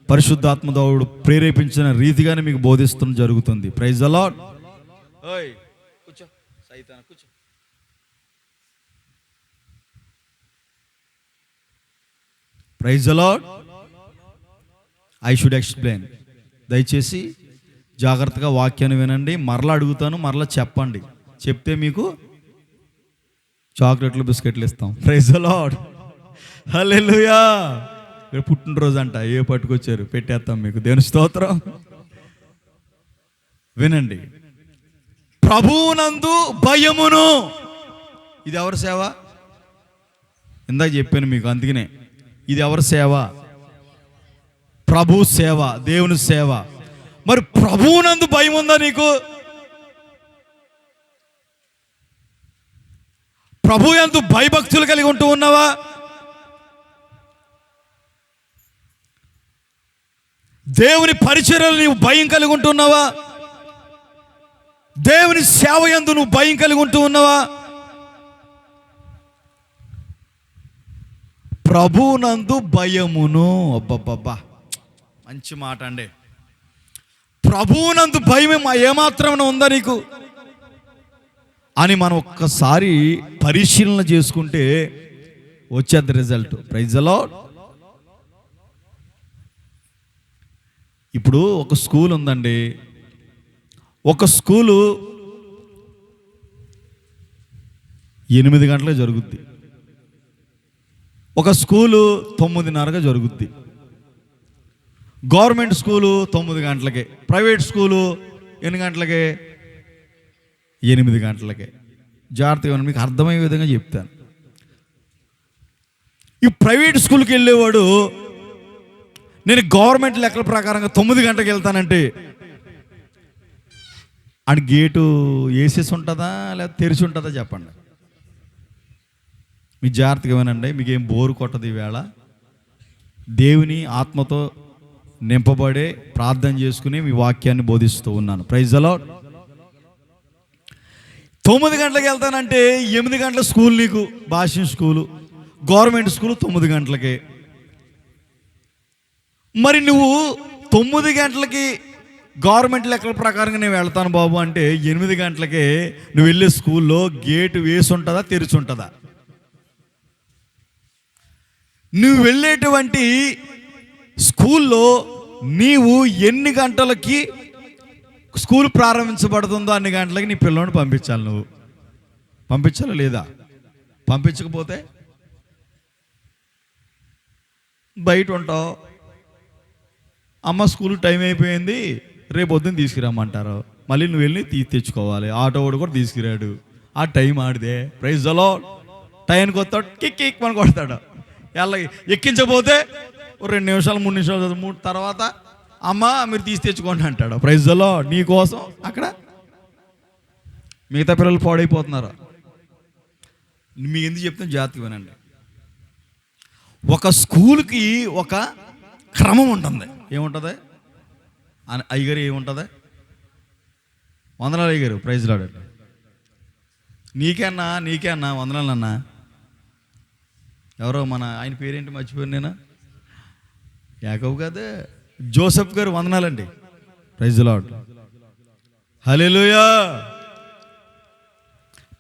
పరిశుద్ధాత్మ దేవుడు ప్రేరేపించిన రీతిగానే మీకు బోధిస్తూ జరుగుతుంది. Praise the Lord. ఓయ్ కూర్చో, సైతానా కూర్చో. Praise the Lord. I should explain. దయచేసి జాగ్రత్తగా వాక్యాన్ని వినండి. మరలా అడుగుతాను, మరలా చెప్పండి. చెప్తే మీకు చాక్లెట్లు బిస్కెట్లు ఇస్తాం. Praise the lord. హల్లెలూయా. ఇక్కడ పుట్టినరోజు అంట, ఏ పట్టుకొచ్చారు పెట్టేస్తాం మీకు. దేవుని స్తోత్రం. వినండి. ప్రభువునందు భయమును. ఇది ఎవరి సేవ? ఇందాక చెప్పాను మీకు, అందుకనే ఇది ఎవరి సేవ? ప్రభు సేవ, దేవుని సేవ. మరి ప్రభువునందు భయం ఉందా నీకు? ప్రభు యందు భయభక్తులు కలిగి ఉంటూ ఉన్నావా? దేవుని పరిచర్యలు నీవు భయం కలిగి ఉంటున్నావా? దేవుని సేవ యందు నువ్వు భయం కలిగి ఉంటూ ఉన్నావా? ప్రభువునందు భయమును. అబ్బబ్బబ్బా, మంచి మాట అండి. ప్రభువునందు భయం ఏమాత్రం ఉందా నీకు అని మనం ఒక్కసారి పరిశీలన చేసుకుంటే వచ్చేది రిజల్ట్. Praise the lord. ఇప్పుడు ఒక స్కూల్ ఉందండి. ఒక స్కూలు 8 గంటలకు జరుగుద్ది. ఒక స్కూలు 9:30గా జరుగుద్ది. గవర్నమెంట్ స్కూలు 9 గంటలకే, ప్రైవేట్ స్కూలు ఎన్ని గంటలకే? 8 గంటలకే. జాగ్రత్తగా మీకు అర్థమయ్యే విధంగా చెప్తాను. ఈ ప్రైవేట్ స్కూల్కి వెళ్ళేవాడు నేను గవర్నమెంట్ లెక్కల ప్రకారంగా 9 గంటలకు వెళ్తానంటే ఆడి గేటు వేసేసి ఉంటుందా లేదా తెరిచి ఉంటుందా చెప్పండి. మీ జాగ్రత్తగా వినండి, మీకేం బోరు కొట్టదు. ఈవేళ దేవుని ఆత్మతో నింపబడే ప్రార్థన చేసుకుని మీ వాక్యాన్ని బోధిస్తూ ఉన్నాను. Praise the lord. 9 గంటలకు వెళ్తానంటే 8 గంటల స్కూల్ నీకు, భాష స్కూలు, గవర్నమెంట్ స్కూలు 9 గంటలకే. మరి నువ్వు 9 గంటలకి గవర్నమెంట్ లెక్కల ప్రకారంగా నేను వెళ్తాను బాబు అంటే 8 గంటలకే నువ్వు వెళ్ళే స్కూల్లో గేటు వేసి ఉంటుందా తెరిచి ఉంటుందా? నువ్వు వెళ్ళేటువంటి స్కూల్లో నీవు ఎన్ని గంటలకి స్కూల్ ప్రారంభించబడుతుందో అన్ని గంటలకి నీ పిల్లల్ని పంపించాలి. నువ్వు పంపించాలా లేదా? పంపించకపోతే బయట ఉంటావు. అమ్మ స్కూల్ టైం అయిపోయింది, రేపు పొద్దున్న తీసుకురమ్మంటారు. మళ్ళీ నువ్వు వెళ్ళి తెచ్చుకోవాలి. ఆటో వాడు కూడా తీసుకురాడు. ఆ టైం ఆడితే ప్రైజ్ ది లార్డ్. టైంకి వస్తాడు, కిక్ మన కొడతాడు. ఎలా ఎక్కించబోతే 2 నిమిషాలు 3 నిమిషాలు తర్వాత అమ్మ మీరు తీసి తెచ్చుకోండి అంటాడు. Praise the Lord. నీ కోసం అక్కడ మిగతా పిల్లలు పాడైపోతున్నారు. మీకు ఎందుకు చెప్తాను జాగ్రత్తగా వినండి. ఒక స్కూల్కి ఒక క్రమం ఉంటుంది. ఏముంటుంది అయ్యగారు? ఏముంటుంది? వందనాలు అయ్యగారు. Praise the Lord. నీకే అన్నా వందనాలు అన్నా. ఎవరో మన ఆయన పేరేంటి మర్చిపోయాను నేను. యాకోబు కాదే, జోసెఫ్ గారు. వందనాలండి. Praise the lord. హల్లెలూయా.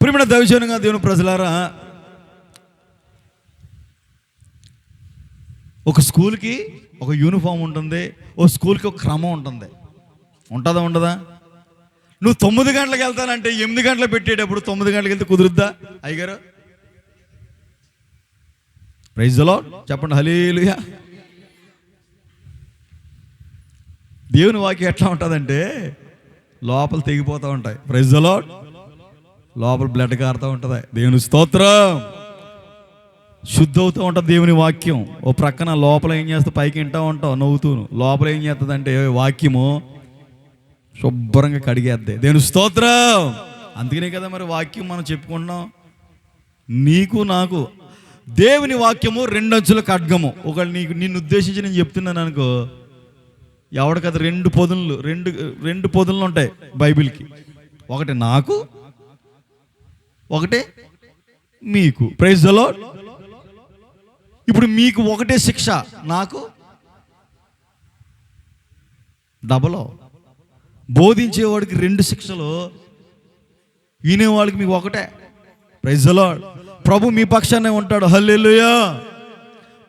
ప్రియమైన దైవజనంగా దేవుని ప్రజలారా, ఒక స్కూల్కి ఒక యూనిఫామ్ ఉంటుంది, ఓ స్కూల్కి ఒక క్రమం ఉంటుంది. ఉంటుందా ఉండదా? నువ్వు 9 గంటలకు వెళ్తానంటే 8 గంటలకు పెట్టేటప్పుడు 9 గంటలకు వెళ్తే కుదురుద్దా అయ్యగారు? Praise the Lord. చెప్పండి హల్లెలూయా. దేవుని వాక్యం ఎట్లా ఉంటుందంటే లోపల తెగిపోతూ ఉంటాయి. Praise the Lord. లోపల బ్లడ్ కారుతూ ఉంటుంది. దేవుని స్తోత్రం. శుద్ధి అవుతూ ఉంటుంది దేవుని వాక్యం. ఓ ప్రక్కన లోపల ఏం చేస్తా, పైకి వింటూ ఉంటావు నవ్వుతూను. లోపల ఏం చేస్తుంది అంటే వాక్యము శుభ్రంగా కడిగేద్ది. దేవుని స్తోత్రం. అందుకనే కదా మరి వాక్యం మనం చెప్పుకుంటున్నాం. నీకు నాకు దేవుని వాక్యము 2 అంచుల ఖడ్గము. ఒకళ్ళు నిన్ను ఉద్దేశించి నేను చెప్తున్నాను అనుకో, ఎవడికది 2 పొదులు ఉంటాయి బైబిల్కి. ఒకటి నాకు, ఒకటే మీకు. Praise the lord. ఇప్పుడు మీకు ఒకటే శిక్ష, నాకు డబలో. బోధించేవాడికి 2 శిక్షలు, వినేవాడికి మీకు ఒకటే. Praise the lord. ప్రభు మీ పక్షానే ఉంటాడు. హల్లెలూయా.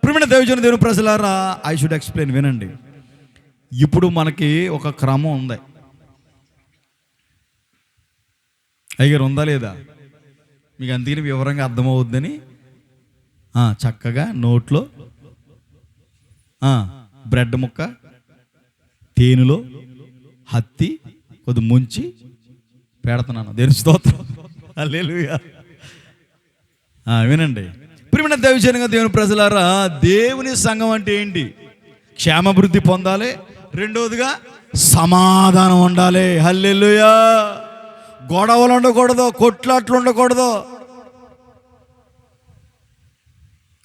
ప్రియమైన దేవుని ప్రజలారా, ఐ షుడ్ ఎక్స్ప్లెయిన్. వినండి. ఇప్పుడు మనకి ఒక క్రమం ఉంది. అయ్యారు ఉందా లేదా? మీకు అందుకని వివరంగా అర్థమవుద్దని చక్కగా నోట్లో బ్రెడ్ ముక్క, తేనెలో హత్తి కొద్ది ముంచి పెడుతున్నాను. దేవుని స్తోత్రం. హల్లెలూయా. వినండి. ప్రియమైన దైవజనంగా దేవుని ప్రజలారా, దేవుని సంఘం అంటే ఏంటి? క్షేమాభివృద్ధి పొందాలి. రెండవదిగా సమాధానం ఉండాలి. హల్లెలూయా. గొడవలు ఉండకూడదు, కొట్లాట్లు ఉండకూడదు.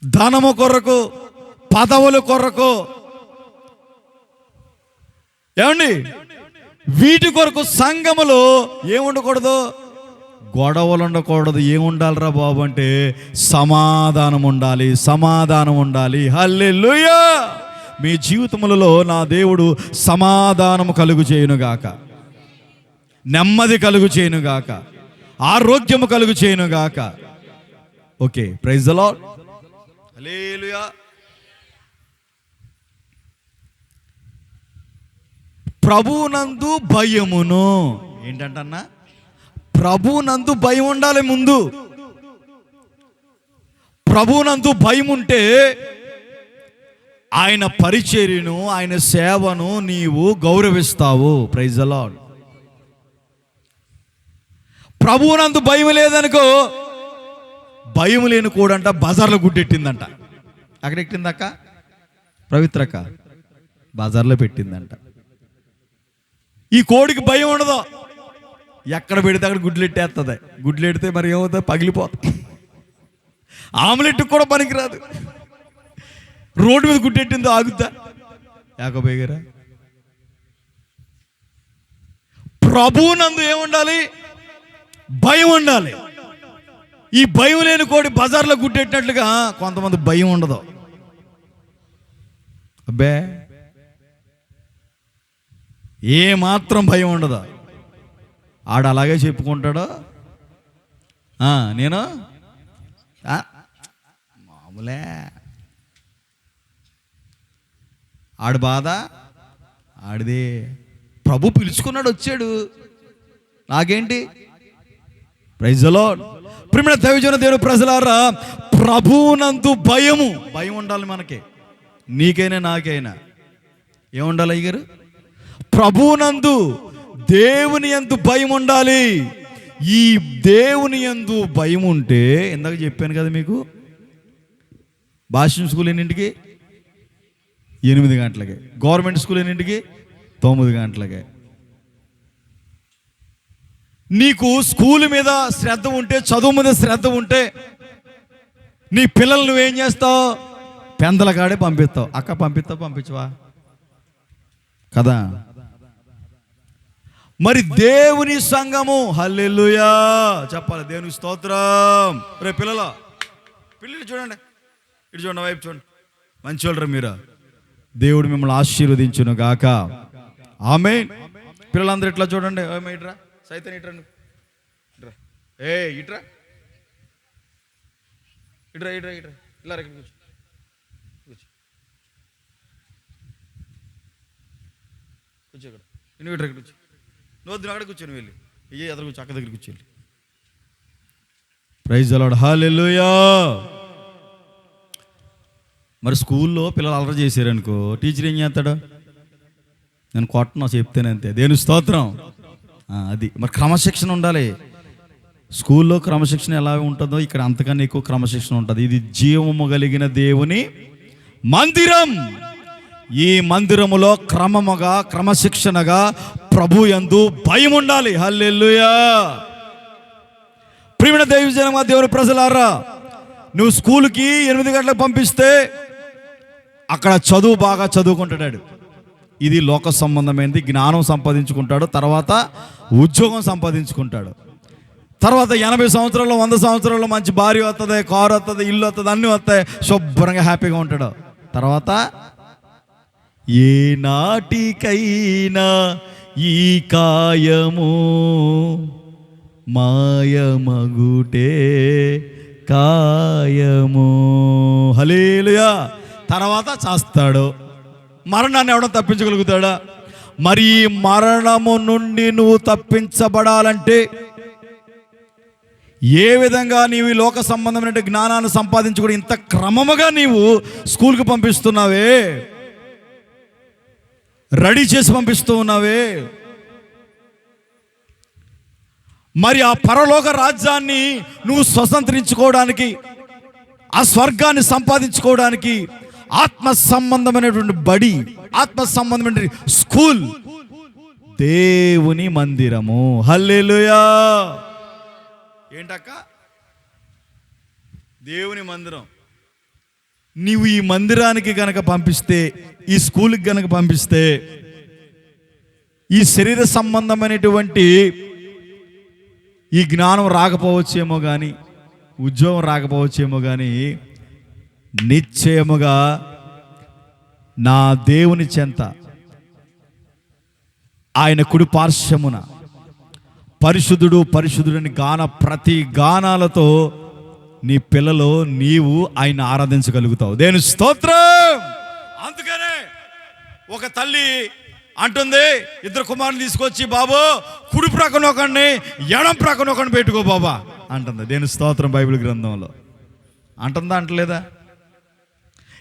ధనము కొరకు, పదవుల కొరకు, ఏమండి వీటి కొరకు సంఘములో ఏముండకూడదు? గొడవలు ఉండకూడదు. ఏముండాలిరా బాబు అంటే సమాధానం ఉండాలి, సమాధానం ఉండాలి. హల్లెలూయా. మీ జీవితములలో నా దేవుడు సమాధానము కలుగు చేయునుగాక, నెమ్మది కలుగు చేయునుగాక, ఆరోగ్యము కలుగు చేయునుగాక. Okay, praise the lord. Hallelujah. ప్రభువునందు భయమును, ఏంటంటన్నా, ప్రభువునందు భయం ఉండాలి. ముందు ప్రభువునందు భయం ఉంటే ఆయన పరిచర్యను, ఆయన సేవను నీవు గౌరవిస్తావు. Praise the lord. ప్రభువునందు భయం లేదనుకో, భయం లేని కూడంట బజార్లో గుడ్డెట్టిందంట. అక్కడ ఎట్టిందక్క, పవిత్రక్క బజార్లో పెట్టిందంట. ఈ కోడికి భయం ఉండదు, ఎక్కడ పెడితే అక్కడ గుడ్లు ఎట్టేస్తుంది. గుడ్లు ఎడితే మరి ఏమవుతుంది, పగిలిపోతుంది. ఆమ్లెట్ కూడా పనికిరాదు. రోడ్డు మీద గుడ్డెట్టిందో ఆగుద్దా? యాకోబయ్య గారా, ప్రభువునందు ఏముండాలి, భయం ఉండాలి. ఈ భయం లేని కోడి బజార్లో గుడ్డెట్టినట్లుగా కొంతమంది భయం ఉండదు. అబ్బే, ఏ మాత్రం భయం ఉండదు. ఆడ అలాగే చెప్పుకుంటాడు, నేను మామూలే. ఆడు బాధ ఆడిదే. ప్రభు పిలుచుకున్నాడు, వచ్చాడు, నాకేంటి. Praise the Lord. ప్రియమైన దైవజన దేవుని ప్రజలారా, ప్రభువునందు భయం ఉండాలి మనకి, నీకైనా నాకైనా. ఏముండాలి అయ్యగారు? ప్రభువునందు, దేవుని యందు భయం ఉండాలి. ఈ దేవుని యందు భయం ఉంటే, ఇందాక చెప్పాను కదా మీకు, భాష స్కూల్ ఎన్నింటికి? 8 గంటలకి. గవర్నమెంట్ స్కూల్ ఎన్నింటికి? 9 గంటలకి. నీకు స్కూల్ మీద శ్రద్ధ ఉంటే, చదువు మీద శ్రద్ధ ఉంటే, నీ పిల్లలు నువ్వేం చేస్తావు? పెందల కాడే పంపిస్తావు. అక్క పంపించవా కదా? మరి దేవుని సంఘము, హల్లెలూయా చెప్పాలి, దేవుని స్తోత్రం. రే పిల్లలు చూడండి, ఇటు చూడండి, వైపు చూడండి, మంచి వాళ్ళరా మీరు. దేవుడు మిమ్మల్ని ఆశీర్వదించును గాక. ఆమేన్. పిల్లలందరూ ఇట్లా చూడండి. ఇట్రా సైతం, ఇట్రా ఇట్రా, ఇట్రా ఇట్రా ఇట్రా ఇట్రా, ఇలా కూర్చో కూర్చో ఇక్కడ. నువ్వు ఇట్రా కూర్చో, నువ్వు అక్కడ కూర్చొని వెళ్ళి ఎదురు కూర్చో, అక్క దగ్గర కూర్చోండి. Praise the lord. హల్లెలూయా. మరి స్కూల్లో పిల్లలు అలవాటు చేశారనుకో, టీచర్ ఏం చేస్తాడు? నేను కొట్టను, చెప్తేనే అంతే. దేవుని స్తోత్రం. అది మరి క్రమశిక్షణ ఉండాలి. స్కూల్లో క్రమశిక్షణ ఎలా ఉంటుందో ఇక్కడ అంతకన్నా ఎక్కువ క్రమశిక్షణ ఉంటుంది. ఇది జీవము కలిగిన దేవుని మందిరం. ఈ మందిరములో క్రమశిక్షణగా ప్రభు యందు భయం ఉండాలి. హల్లెలూయా. ప్రియమైన దైవజనమా, దేవుని ప్రజలారా, నువ్వు స్కూల్కి 8 గంటలకు పంపిస్తే అక్కడ చదువు బాగా చదువుకుంటాడు. ఇది లోక సంబంధమైనది, జ్ఞానం సంపాదించుకుంటాడు, తర్వాత ఉద్యోగం సంపాదించుకుంటాడు, తర్వాత 80 సంవత్సరాల్లో 100 సంవత్సరాల్లో మంచి భార్య వస్తుంది, కారు వస్తుంది, ఇల్లు వస్తుంది, అన్నీ వస్తాయి, శుభ్రంగా హ్యాపీగా ఉంటాడు. తర్వాత ఏ నాటికైనా ఈ కాయము మాయమగుటే కాయము. హల్లెలూయా. తర్వాత చేస్తాడు. మరణాన్ని ఎవడో తప్పించగలుగుతాడా? మరి ఈ మరణము నుండి నువ్వు తప్పించబడాలంటే ఏ విధంగా నీవు లోక సంబంధమైన జ్ఞానాన్ని సంపాదించుకుని ఇంత క్రమముగా నీవు స్కూల్కి పంపిస్తున్నావే, రెడీ చేసి పంపిస్తూ ఉన్నావే, మరి ఆ పరలోక రాజ్యాన్ని నువ్వు స్వతంత్రించుకోవడానికి, ఆ స్వర్గాన్ని సంపాదించుకోవడానికి ఆత్మ సంబంధమైనటువంటి బడి, ఆత్మ సంబంధమైన స్కూల్ దేవుని మందిరము. హల్లెలూయా. ఏంటక్క? దేవుని మందిరం. నీవు ఈ మందిరానికి గనక పంపిస్తే, ఈ స్కూల్కి గనక పంపిస్తే, ఈ శరీర సంబంధమైనటువంటి ఈ జ్ఞానం రాకపోవచ్చేమో కానీ, ఉద్యోగం రాకపోవచ్చేమో కానీ, నిశ్చయముగా నా దేవుని చెంత ఆయన కుడి పార్శ్వమున పరిశుద్ధుడు పరిశుద్ధుడని ప్రతి గానాలతో నీ పిల్లలు నీవు ఆయన ఆరాధించగలుగుతావు. దేవుని స్తోత్రం. అందుకనే ఒక తల్లి అంటుంది, ఇద్దరు కుమారుని తీసుకొచ్చి, బాబు కుడి ప్రక్కన ఒకడిని ఎడం ప్రక్కన ఒకడిని పెట్టుకో బాబా అంటుంది. దేవుని స్తోత్రం. బైబిల్ గ్రంథంలో అంటుందా, అంటలేదా?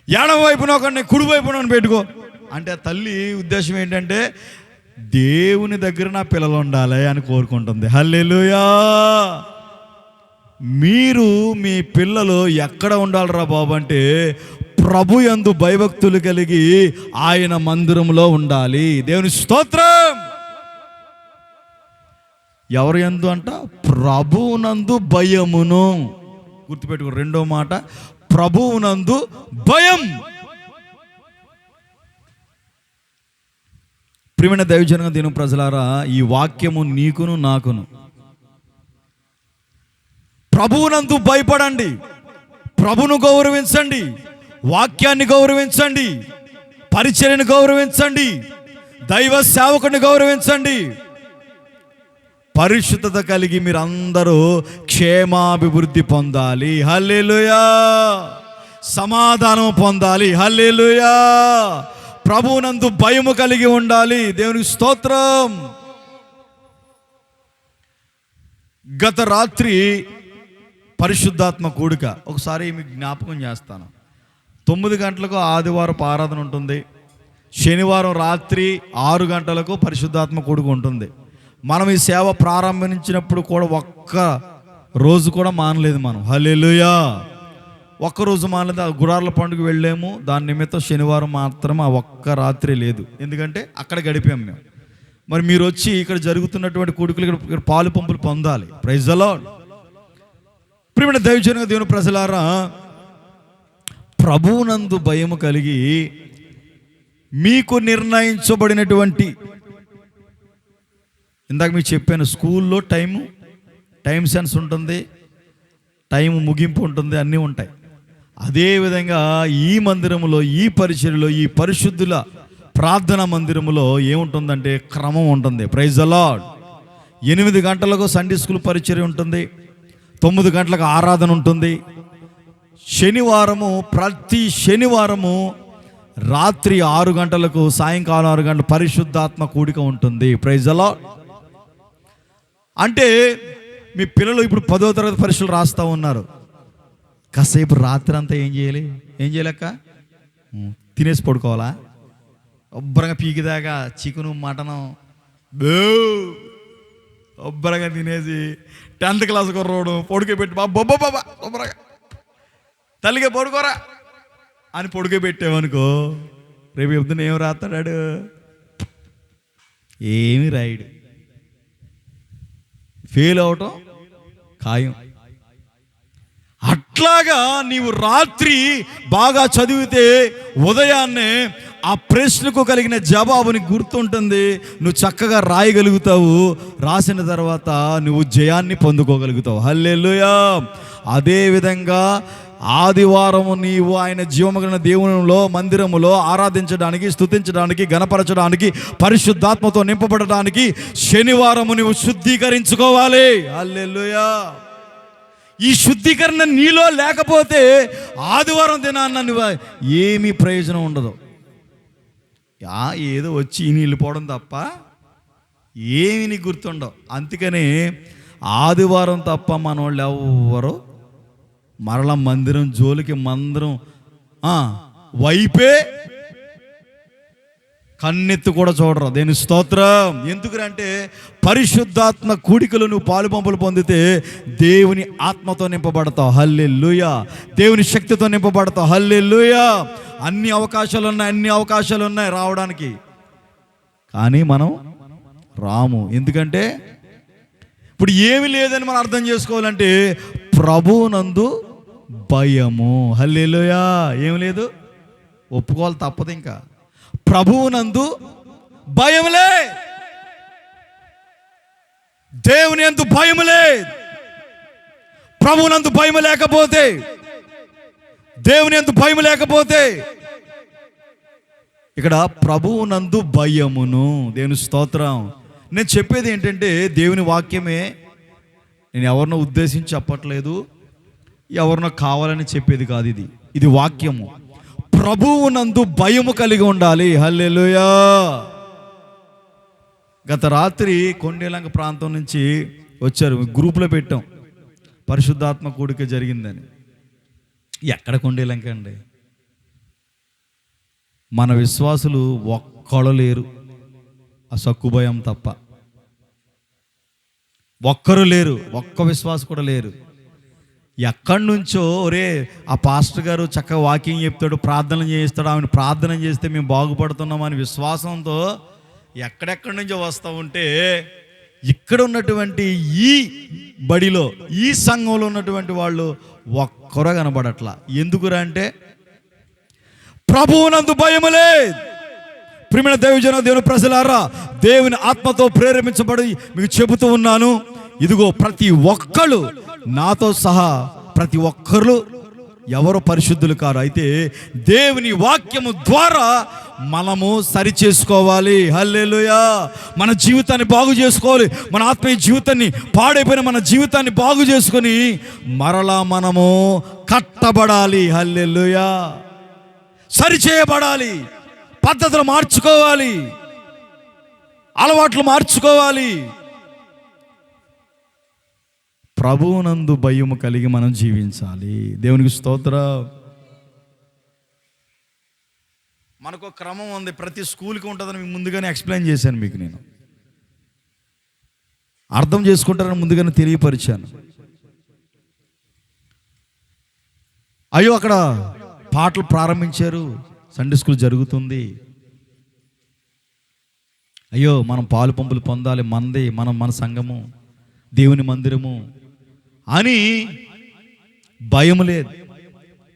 ఎడం వైపున ఒకడిని కుడి వైపున పెట్టుకో అంటే ఆ తల్లి ఉద్దేశం ఏంటంటే, దేవుని దగ్గర నా పిల్లలు ఉండాలి అని కోరుకుంటుంది. హల్లెలూయా. మీరు మీ పిల్లలు ఎక్కడ ఉండాలిరా బాబు అంటే, ప్రభు యందు భయభక్తులు కలిగి ఆయన మందిరంలో ఉండాలి. దేవుని స్తోత్రం. ఎవరు యందు అంట? ప్రభువునందు భయమును. గుర్తుపెట్టుకో, రెండో మాట, ప్రభువునందు భయం. ప్రియమైన దైవజనంగా దీని ప్రజలారా, ఈ వాక్యము నీకును నాకును. ప్రభువునందు భయపడండి, ప్రభును గౌరవించండి, వాక్యాన్ని గౌరవించండి, పరిచర్యను గౌరవించండి, దైవ సేవకుని గౌరవించండి. పరిశుద్ధత కలిగి మీరందరూ క్షేమాభివృద్ధి పొందాలి. హల్లెలూయా. సమాధానం పొందాలి. హల్లెలూయా. ప్రభువునందు భయము కలిగి ఉండాలి. దేవునికి స్తోత్రం. గత రాత్రి పరిశుద్ధాత్మ కూడిక ఒకసారి మీకు జ్ఞాపకం చేస్తాను. 9 గంటలకు ఆదివారం ఆరాధన ఉంటుంది. శనివారం రాత్రి 6 గంటలకు పరిశుద్ధాత్మ కూడిక ఉంటుంది. మనం ఈ సేవ ప్రారంభించినప్పుడు కూడా ఒక్క రోజు కూడా మానలేదు మనం. హల్లెలూయా. ఒక్కరోజు మానలేదు. ఆ గుడార్ల పండుగ వెళ్ళాము, దాని నిమిత్తం శనివారం మాత్రం ఆ ఒక్క రాత్రి లేదు. ఎందుకంటే అక్కడ గడిపాము మేము. మరి మీరు వచ్చి ఇక్కడ జరుగుతున్నటువంటి కూడికలు ఇక్కడ పాలు పంపులు పొందాలి. Praise the Lord. ప్రియమైన దైవజనంగా దేవుని ప్రజలారా, ప్రభువునందు భయము కలిగి మీకు నిర్ణయించబడినటువంటి, ఇందాక మీకు చెప్పాను, స్కూల్లో టైం సెన్స్ ఉంటుంది, టైం ముగింపు ఉంటుంది, అన్నీ ఉంటాయి. అదేవిధంగా ఈ మందిరంలో, ఈ పరిచర్యలో, ఈ పరిశుద్ధుల ప్రార్థన మందిరంలో ఏముంటుందంటే క్రమం ఉంటుంది. Praise the lord. 8 గంటలకు సండే స్కూల్ పరిచర్య ఉంటుంది, 9 గంటలకు ఆరాధన ఉంటుంది. ప్రతి శనివారము రాత్రి 6 గంటలకు, సాయంకాలం 6 గంటలకు పరిశుద్ధాత్మ కూడిక ఉంటుంది. Praise the Lord. అంటే మీ పిల్లలు ఇప్పుడు 10వ తరగతి పరీక్షలు రాస్తూ ఉన్నారు. కాసేపు రాత్రి అంతా ఏం చేయలేక తినేసి పడుకోవాలా? ఒబ్బరంగా పీకిదాకా చికెను మటను ఒబ్బరంగా తినేసి 10th క్లాస్ కుర్రోడు పొడికే బాబా ఒబ్బరగా తల్లిగా పడుకోరా అని పొడికే పెట్టామనుకో, రేపు చెప్తున్నా ఏం రాస్తాడాడు? ఏమి రాయడు. ఫెయిల్ అవటం ఖాయం. అట్లాగా నీవు రాత్రి బాగా చదివితే ఉదయాన్నే ఆ ప్రశ్నకు కలిగిన జవాబుని గుర్తుంటుంది, నువ్వు చక్కగా రాయగలుగుతావు. రాసిన తర్వాత నువ్వు జయాన్ని పొందుకోగలుగుతావు. హల్లెలూయా. అదేవిధంగా ఆదివారము నీవు ఆయన జీవముగల దేవునిలో మందిరములో ఆరాధించడానికి, స్తుతించడానికి, గణపరచడానికి, పరిశుద్ధాత్మతో నింపబడడానికి శనివారము నువ్వు శుద్ధీకరించుకోవాలి. హల్లెలూయా. ఈ శుద్ధీకరణ నీలో లేకపోతే ఆదివారం దినాన్న నువ్వు ఏమీ ప్రయోజనం ఉండదు. ఏదో వచ్చి నీళ్ళు పోవడం తప్ప ఏమి నీకు గుర్తుండవు. అందుకనే ఆదివారం తప్ప మన వాళ్ళు ఎవ్వరు మరల మందిరం జోలికి మందిరం వైపే కన్నెత్తి కూడా చూడరు. దేని స్తోత్రం. ఎందుకంటే పరిశుద్ధాత్మ కూడికలు నువ్వు పాలు పంపులు పొందితే దేవుని ఆత్మతో నింపబడతావు. హల్లెలూయా. దేవుని శక్తితో నింపబడతావు. హల్లెలూయా. అన్ని అవకాశాలు ఉన్నాయి రావడానికి, కానీ మనం రాము. ఎందుకంటే ఇప్పుడు ఏమి లేదని మనం అర్థం చేసుకోవాలంటే ప్రభువునందు భయము. హల్లెలూయా. ఏమి లేదు, ఒప్పుకోవాలి, తప్పదు. ఇంకా ప్రభువునందు భయములే. దేవుని యందు భయం లేదు. ప్రభువునందు భయం లేకపోతే, దేవుని యందు భయం లేకపోతే, ఇక్కడ ప్రభువునందు భయమును. దేవుని స్తోత్రం. నేను చెప్పేది ఏంటంటే దేవుని వాక్యమే. నేను ఎవరినో ఉద్దేశించి చెప్పట్లేదు, ఎవరినో కావాలని చెప్పేది కాదు. ఇది వాక్యము. ప్రభువునందు భయము కలిగి ఉండాలి. హల్లెలూయా. గత రాత్రి కొండేలంక ప్రాంతం నుంచి వచ్చారు, గ్రూప్లో పెట్టాం, పరిశుద్ధాత్మ కూడిక జరిగిందని. ఎక్కడ కొండేలంక అండి? మన విశ్వాసులు ఒక్కడు లేరు, ఆ సక్కుభయం తప్ప. ఒక్కరు లేరు, ఒక్క విశ్వాసం కూడా లేరు. ఎక్కడి నుంచో ఒరే ఆ పాస్టర్ గారు చక్కగా వాకింగ్ చెప్తాడు, ప్రార్థన చేయిస్తాడు, ఆమెను ప్రార్థన చేస్తే మేము బాగుపడుతున్నామని విశ్వాసంతో ఎక్కడెక్కడి నుంచో వస్తూ ఉంటే, ఇక్కడ ఉన్నటువంటి ఈ బడిలో, ఈ సంఘంలో ఉన్నటువంటి వాళ్ళు ఒక్కరు కనబడట్లా. ఎందుకురా అంటే ప్రభువునందు భయము లేదు. ప్రియమైన దైవజన, దేవుని ప్రజలారా, దేవుని ఆత్మతో ప్రేరేపించబడి మీకు చెబుతూ ఉన్నాను. ఇదిగో ప్రతి ఒక్కళ్ళు, నాతో సహా ప్రతి ఒక్కరు ఎవరు పరిశుద్ధులు కారు. అయితే దేవుని వాక్యము ద్వారా మనము సరి చేసుకోవాలి. హల్లెలూయా. మన జీవితాన్ని బాగు చేసుకోవాలి. మన ఆత్మీయ జీవితాన్ని, పాడైపోయిన మన జీవితాన్ని బాగు చేసుకొని మరలా మనము కట్టబడాలి. హల్లెలూయా. సరి చేయబడాలి, పద్ధతులు మార్చుకోవాలి, అలవాట్లు మార్చుకోవాలి. ప్రభువునందు భయము కలిగి మనం జీవించాలి. దేవునికి స్తోత్రం. మనకు క్రమం ఉంది, ప్రతి స్కూల్కి ఉంటుందని మీకు ముందుగానే ఎక్స్ప్లెయిన్ చేశాను. మీకు నేను అర్థం చేసుకుంటారని ముందుగానే తెలియపరిచాను. అయ్యో అక్కడ పాటలు ప్రారంభించారు, సండే స్కూల్ జరుగుతుంది, అయ్యో మనం పాలు పంపులు పొందాలి, మన సంఘము, దేవుని మందిరము అని భయం లేదు.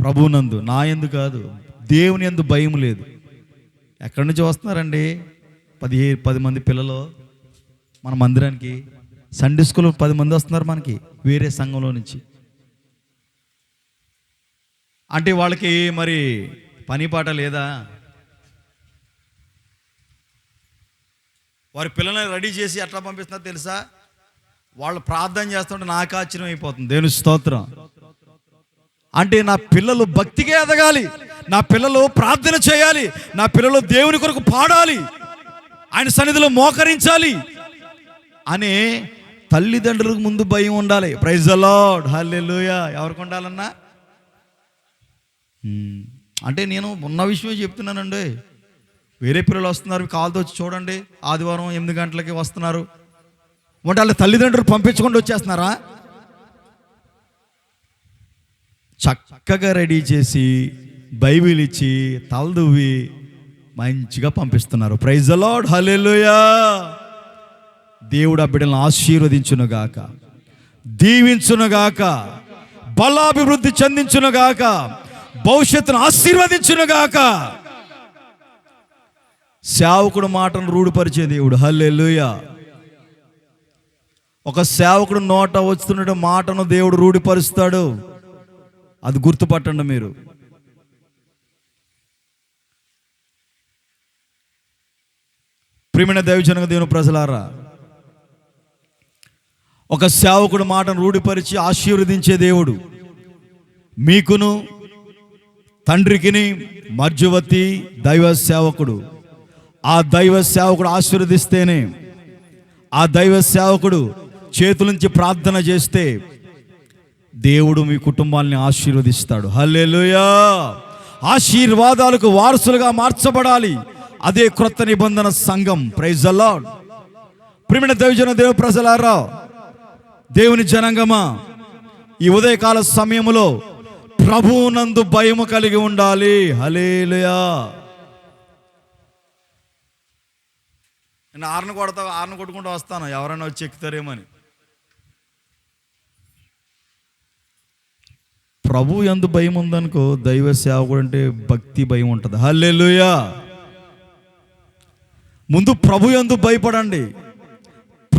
ప్రభువునందు, నా యందు కాదు, దేవుని యందు భయం లేదు. ఎక్కడి నుంచి వస్తున్నారండి 10 మంది పిల్లలు మన మందిరానికి? సండే స్కూల్ 10 మంది వస్తున్నారు మనకి, వేరే సంఘంలో నుంచి. అంటే వాళ్ళకి మరి పని పాట లేదా? వారి పిల్లల్ని రెడీ చేసి ఎట్లా పంపిస్తున్నారు తెలుసా? వాళ్ళు ప్రార్థన చేస్తుంటే నాకు ఆశ్చర్యం అయిపోతుంది. దేవుని స్తోత్రం. అంటే నా పిల్లలు భక్తిగా ఎదగాలి, నా పిల్లలు ప్రార్థన చేయాలి, నా పిల్లలు దేవుని కొరకు పాడాలి, ఆయన సన్నిధిలో మోకరించాలి అనే తల్లిదండ్రులకు ముందు భయం ఉండాలి. Praise the lord. హల్లెలూయా. ఎవరికి ఉండాలన్నా? అంటే నేను ఉన్న విషయమే చెప్తున్నానండి. వేరే పిల్లలు వస్తున్నారు, కాల్తో వచ్చి చూడండి, ఆదివారం 8 గంటలకి వస్తున్నారు అంటే వాళ్ళ తల్లిదండ్రులు పంపించకుండా వచ్చేస్తున్నారా? చక్కగా రెడీ చేసి బైబిల్ ఇచ్చి తలదువ్వి మంచిగా పంపిస్తున్నారు. Praise the lord. హల్లెలూయా. దేవుడు ఆ బిడ్డలను ఆశీర్వదించునుగాక, దీవించునుగాక, బలాభివృద్ధి చెందించునుగాక, భవిష్యత్తును ఆశీర్వదించునుగాక. సేవకుడు మాటను రూఢిపరిచే దేవుడు. హల్లెలూయా. ఒక సేవకుడు నోట వస్తున్న మాటను దేవుడు రూఢిపరుస్తాడు. అది గుర్తుపట్టండి మీరు. ప్రియమైన దైవజన, దేవుని ప్రజలారా, ఒక సేవకుడు మాటను రూఢిపరిచి ఆశీర్వదించే దేవుడు. మీకును తండ్రికిని మధ్యవర్తి దైవ సేవకుడు. ఆ దైవ సేవకుడు ఆశీర్వదిస్తేనే, ఆ దైవ సేవకుడు చేతుల నుంచి ప్రార్థన చేస్తే దేవుడు మీ కుటుంబాన్ని ఆశీర్వదిస్తాడు. హల్లెలూయా. ఆశీర్వాదాలకు వారసులుగా మార్చబడాలి. అదే క్రొత్త నిబంధన సంఘం. Praise the Lord. ప్రియమైన దైవజన, దేవ ప్రజలారా, దేవుని జనాంగమా, ఈ ఉదయకాల సమయంలో ప్రభువునందు భయము కలిగి ఉండాలి. హల్లెలూయా. నేను ఆరును కొట్టుకుంటూ వస్తాను, ఎవరైనా వచ్చి ఎక్కుతారేమని. ప్రభు యందు భయం ఉందనుకో, దైవ సేవకుడు అంటే భక్తి భయం ఉంటుంది. హల్లెలూయా. ముందు ప్రభు యందు భయపడండి.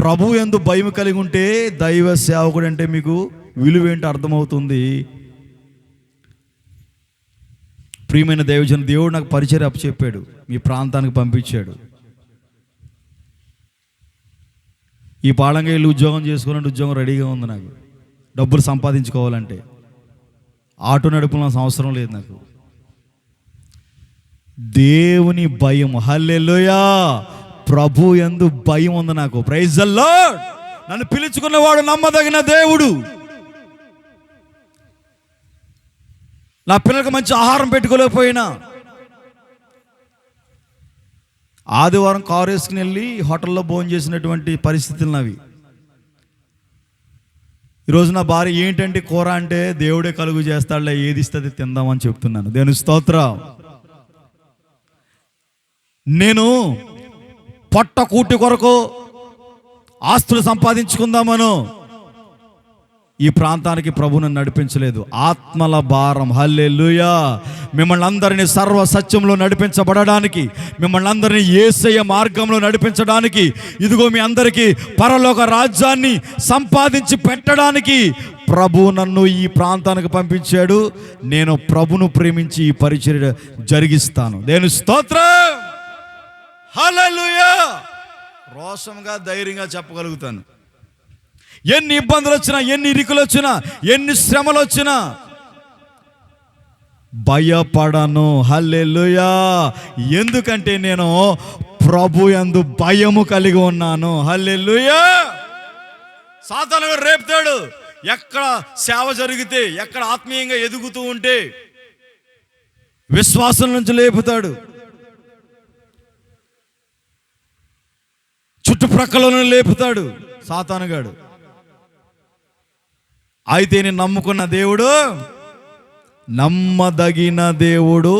ప్రభు యందు భయం కలిగి ఉంటే దైవ సేవకుడు అంటే మీకు విలువ ఏంటో అర్థమవుతుంది. ప్రియమైన దైవజన, దేవుడు నాకు పరిచర్య అప్పచెప్పాడు, మీ ప్రాంతానికి పంపించాడు. ఈ పాళంగా వెళ్ళి ఉద్యోగం చేసుకోవాలంటే ఉద్యోగం రెడీగా ఉంది. నాకు డబ్బులు సంపాదించుకోవాలంటే ఆటో నడుపున అవసరం లేదు. నాకు దేవుని భయం, హల్లెలూయా, ప్రభు యందు భయం ఉంది నాకు. Praise the Lord. నన్ను పిలుచుకున్నవాడు నమ్మదగిన దేవుడు. నా పిల్లలకు మంచి ఆహారం పెట్టుకోలేకపోయినా ఆదివారం కారు వేసుకుని వెళ్ళి హోటల్లో భోజనం చేసినటువంటి పరిస్థితులు నావి. ఈరోజు నా భార్య ఏంటంటే కూర అంటే దేవుడే కలుగు చేస్తాడులే, ఏది ఇస్తుంది తిందామని చెప్తున్నాను. దేవుని స్తోత్రం. నేను పొట్ట కూటి కొరకు ఆస్తులు సంపాదించుకుందామను ఈ ప్రాంతానికి ప్రభువును నడిపించలేదు. ఆత్మల భారం, హల్లెలూయా, మిమ్మల్ని అందరినీ సర్వ సత్యంలో నడిపించబడడానికి, మిమ్మల్ని అందరినీ యేసయ్య మార్గంలో నడిపించడానికి, ఇదిగో మీ అందరికీ పరలోక రాజ్యాన్ని సంపాదించి పెట్టడానికి ప్రభు నన్ను ఈ ప్రాంతానికి పంపించాడు. నేను ప్రభును ప్రేమించి ఈ పరిచర్య జరిగిస్తాను. దేవుని స్తోత్రం, హల్లెలూయా. రోషంగా ధైర్యంగా చెప్పగలుగుతాను. ఎన్ని ఇబ్బందులు వచ్చినా, ఎన్ని ఇరుకులు వచ్చినా, ఎన్ని శ్రమలు వచ్చినా భయపడను. హల్లెలూయా. ఎందుకంటే నేను ప్రభు యందు భయము కలిగి ఉన్నాను. హల్లెలూయా. సాతాను రేపుతాడు. ఎక్కడ సేవ జరిగితే, ఎక్కడ ఆత్మీయంగా ఎదుగుతూ ఉంటే విశ్వాసం నుంచి లేపుతాడు. చుట్టుప్రక్కలను లేపుతాడు సాతానుగాడు. అయితే నేను నమ్ముకున్న దేవుడు నమ్మదగిన దేవుడు,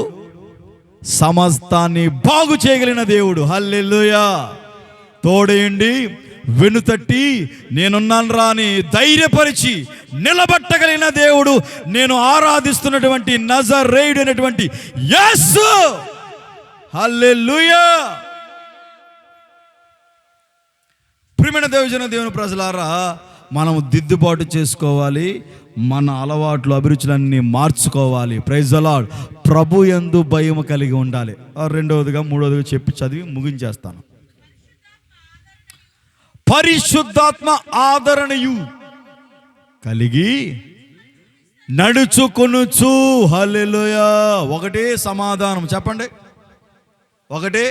సమస్తాన్ని బాగు చేయగలిగిన దేవుడు. హల్లెలూయా. తోడేయండి, వెనుతట్టి నేనున్నాను రా అని ధైర్యపరిచి నిలబట్టగలిగిన దేవుడు నేను ఆరాధిస్తున్నటువంటి నజరేయుడు అయినటువంటి యేసు. హల్లెలూయా. ప్రియమైన దేవుని ప్రజలారా, మనం దిద్దుబాటు చేసుకోవాలి, మన అలవాట్లు అభిరుచులన్నీ మార్చుకోవాలి. Praise the lord. ప్రభు యందు భయం కలిగి ఉండాలి. రెండవదిగా మూడవదిగా చెప్పి చదివి ముగించేస్తాను. పరిశుద్ధాత్మ ఆదరణయు కలిగి నడుచుకొనుచు. హల్లెలూయా. ఒకటే సమాధానం చెప్పండి, ఒకటే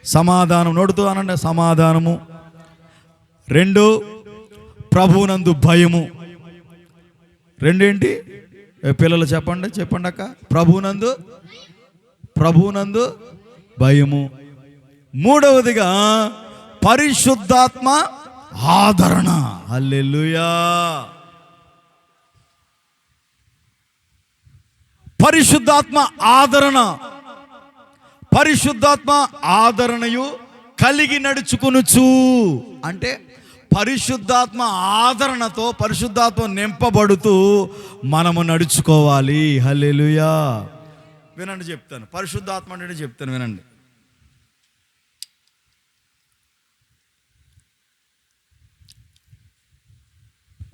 సమాధానం. నోడుతూ అనండి, సమాధానము. రెండు, ప్రభువునందు భయము. రెండేంటి పిల్లలు చెప్పండి, చెప్పండి అక్క. ప్రభువునందు భయము. మూడవదిగా పరిశుద్ధాత్మ ఆదరణ. హల్లెలూయా. పరిశుద్ధాత్మ ఆదరణ. పరిశుద్ధాత్మ ఆదరణయు కలిగి నడుచుకొనుచు అంటే పరిశుద్ధాత్మ ఆదరణతో, పరిశుద్ధాత్మ నింపబడుతూ మనము నడుచుకోవాలి. హల్లెలూయా. వినండి చెప్తాను. పరిశుద్ధాత్మ అంటే చెప్తాను వినండి.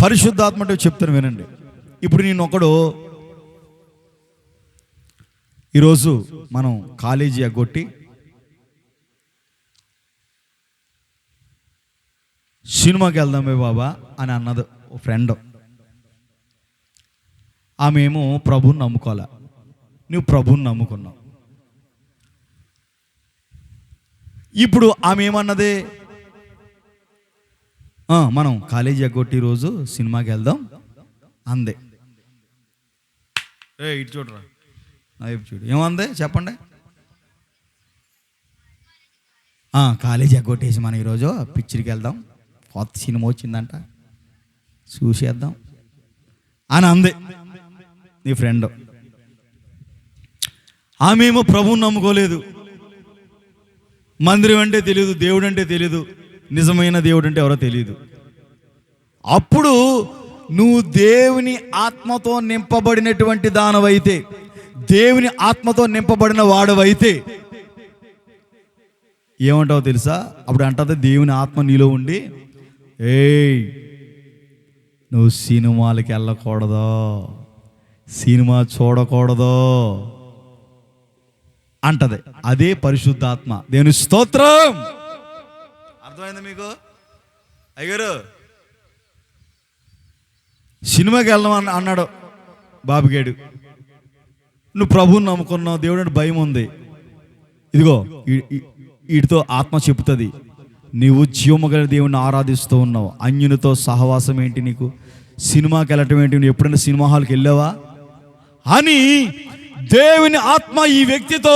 పరిశుద్ధాత్మ అంటే చెప్తాను వినండి. ఇప్పుడు నేను ఒకడు ఈరోజు మనం కాలేజీ ఎగ్గొట్టి సినిమాకి వెళ్దామే బాబా అని అన్నది ఓ ఫ్రెండ్. ఆమె ఏమో ప్రభువుని నమ్ముకోలే, నువ్వు ప్రభువుని నమ్ముకున్నావు. ఇప్పుడు ఆమె ఏమన్నది, మనం కాలేజీ ఎగ్గొట్టి రోజు సినిమాకి వెళ్దాం అందే. ఇటు చూడరా, చూడు ఏమంది చెప్పండి. కాలేజీ ఎగ్గొట్టేసి మనం ఈరోజు పిక్చర్కి వెళ్దాం, కొత్త సినిమా వచ్చిందంట చూసేద్దాం అని అంది నీ ఫ్రెండ్. ఆమె ఏమో ప్రభువుని నమ్ముకోలేదు, మందిరం అంటే తెలియదు, దేవుడు అంటే తెలియదు, నిజమైన దేవుడు అంటే ఎవరో తెలియదు. అప్పుడు నువ్వు దేవుని ఆత్మతో నింపబడినటువంటి దానవైతే, దేవుని ఆత్మతో నింపబడిన వాడవైతే ఏమంటావు తెలుసా? అప్పుడు అంటది దేవుని ఆత్మ నీలో ఉండి ఏయ్, నువ్వు సినిమాలకి వెళ్ళకూడదు, సినిమా చూడకూడదు అంటది. అదే పరిశుద్ధాత్మ. దేవుని స్తోత్రం. అర్థమైంది మీకు అయ్యారు? సినిమాకి వెళ్దాం అన్నాడు బాబుగేడు. నువ్వు ప్రభువుని నమ్ముకున్నావు, దేవుడు అంటే భయం ఉంది. ఇదిగో వీటితో ఆత్మ చెప్తుంది, నీవు జీవము గల దేవుడిని ఆరాధిస్తూ ఉన్నావు, అన్యునితో సహవాసం ఏంటి నీకు, సినిమాకి వెళ్ళటం ఏంటి, నువ్వు ఎప్పుడైనా సినిమా హాల్కి వెళ్ళావా అని దేవుని ఆత్మ ఈ వ్యక్తితో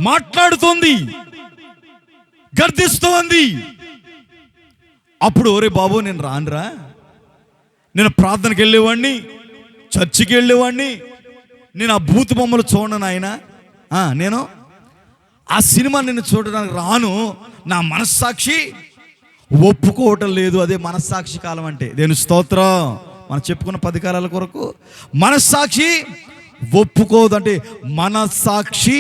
మాట్లాడుతోంది, గర్దిస్తోంది. అప్పుడు ఒరే బాబు, నేను రానురా, నేను ప్రార్థనకి వెళ్ళేవాడిని, చర్చికి వెళ్ళేవాడిని, నేను ఆ బూతు బొమ్మలు చూడను ఆయన, నేను ఆ సినిమా నిన్ను చూడడానికి రాను, నా మనస్సాక్షి ఒప్పుకోవటం లేదు. అదే మనస్సాక్షి కాలం అంటే. దేవుని స్తోత్రం. మనం చెప్పుకున్న 10 కాలాల కొరకు మనస్సాక్షి ఒప్పుకోదు అంటే, మనస్సాక్షి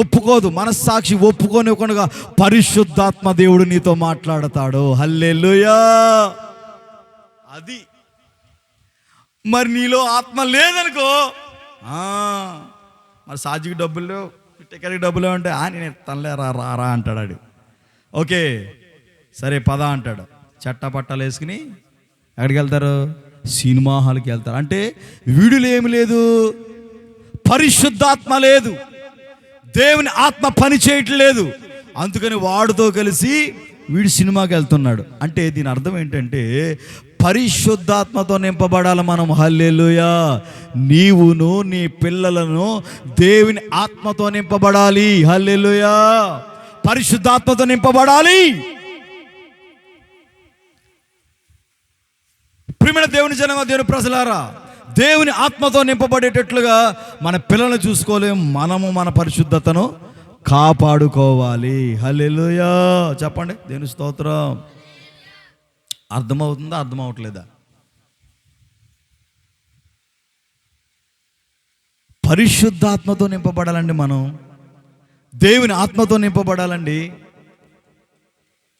ఒప్పుకోదు. మనస్సాక్షి ఒప్పుకోనివ్వకుండా పరిశుద్ధాత్మ దేవుడు నీతో మాట్లాడతాడు. హల్లెలూయా. అది మరి నీలో ఆత్మ లేదనుకో, మరి సాజికి డబ్బులు లేవు, టికెట్కి డబ్బులు అంటే నేను తనలే రా అంటాడు. ఓకే సరే పద అంటాడు. చట్టపట్టాలు వేసుకుని ఎక్కడికి వెళ్తారు? సినిమా హాల్కి వెళ్తారు. అంటే వీడిలో ఏమి లేదు, పరిశుద్ధాత్మ లేదు, దేవుని ఆత్మ పని చేయట్లేదు. అందుకని వాడితో కలిసి వీడు సినిమాకి వెళ్తున్నాడు. అంటే దీని అర్థం ఏంటంటే, పరిశుద్ధాత్మతో నింపబడాలి మనం. హల్లెలూయా. నీవును నీ పిల్లలను దేవుని ఆత్మతో నింపబడాలి. హల్లెలూయా. పరిశుద్ధాత్మతో నింపబడాలి. ప్రియమైన దేవుని జనమ, దేవుని ప్రజలారా, దేవుని ఆత్మతో నింపబడేటట్లుగా మన పిల్లల్ని చూసుకోలేము. మనము మన పరిశుద్ధతను కాపాడుకోవాలి. హల్లెలూయా. చెప్పండి. దేవుని స్తోత్రం. అర్థమవుతుందా? అర్థమవట్లేదా? పరిశుద్ధాత్మతో నింపబడాలండి మనం. దేవుని ఆత్మతో నింపబడాలండి.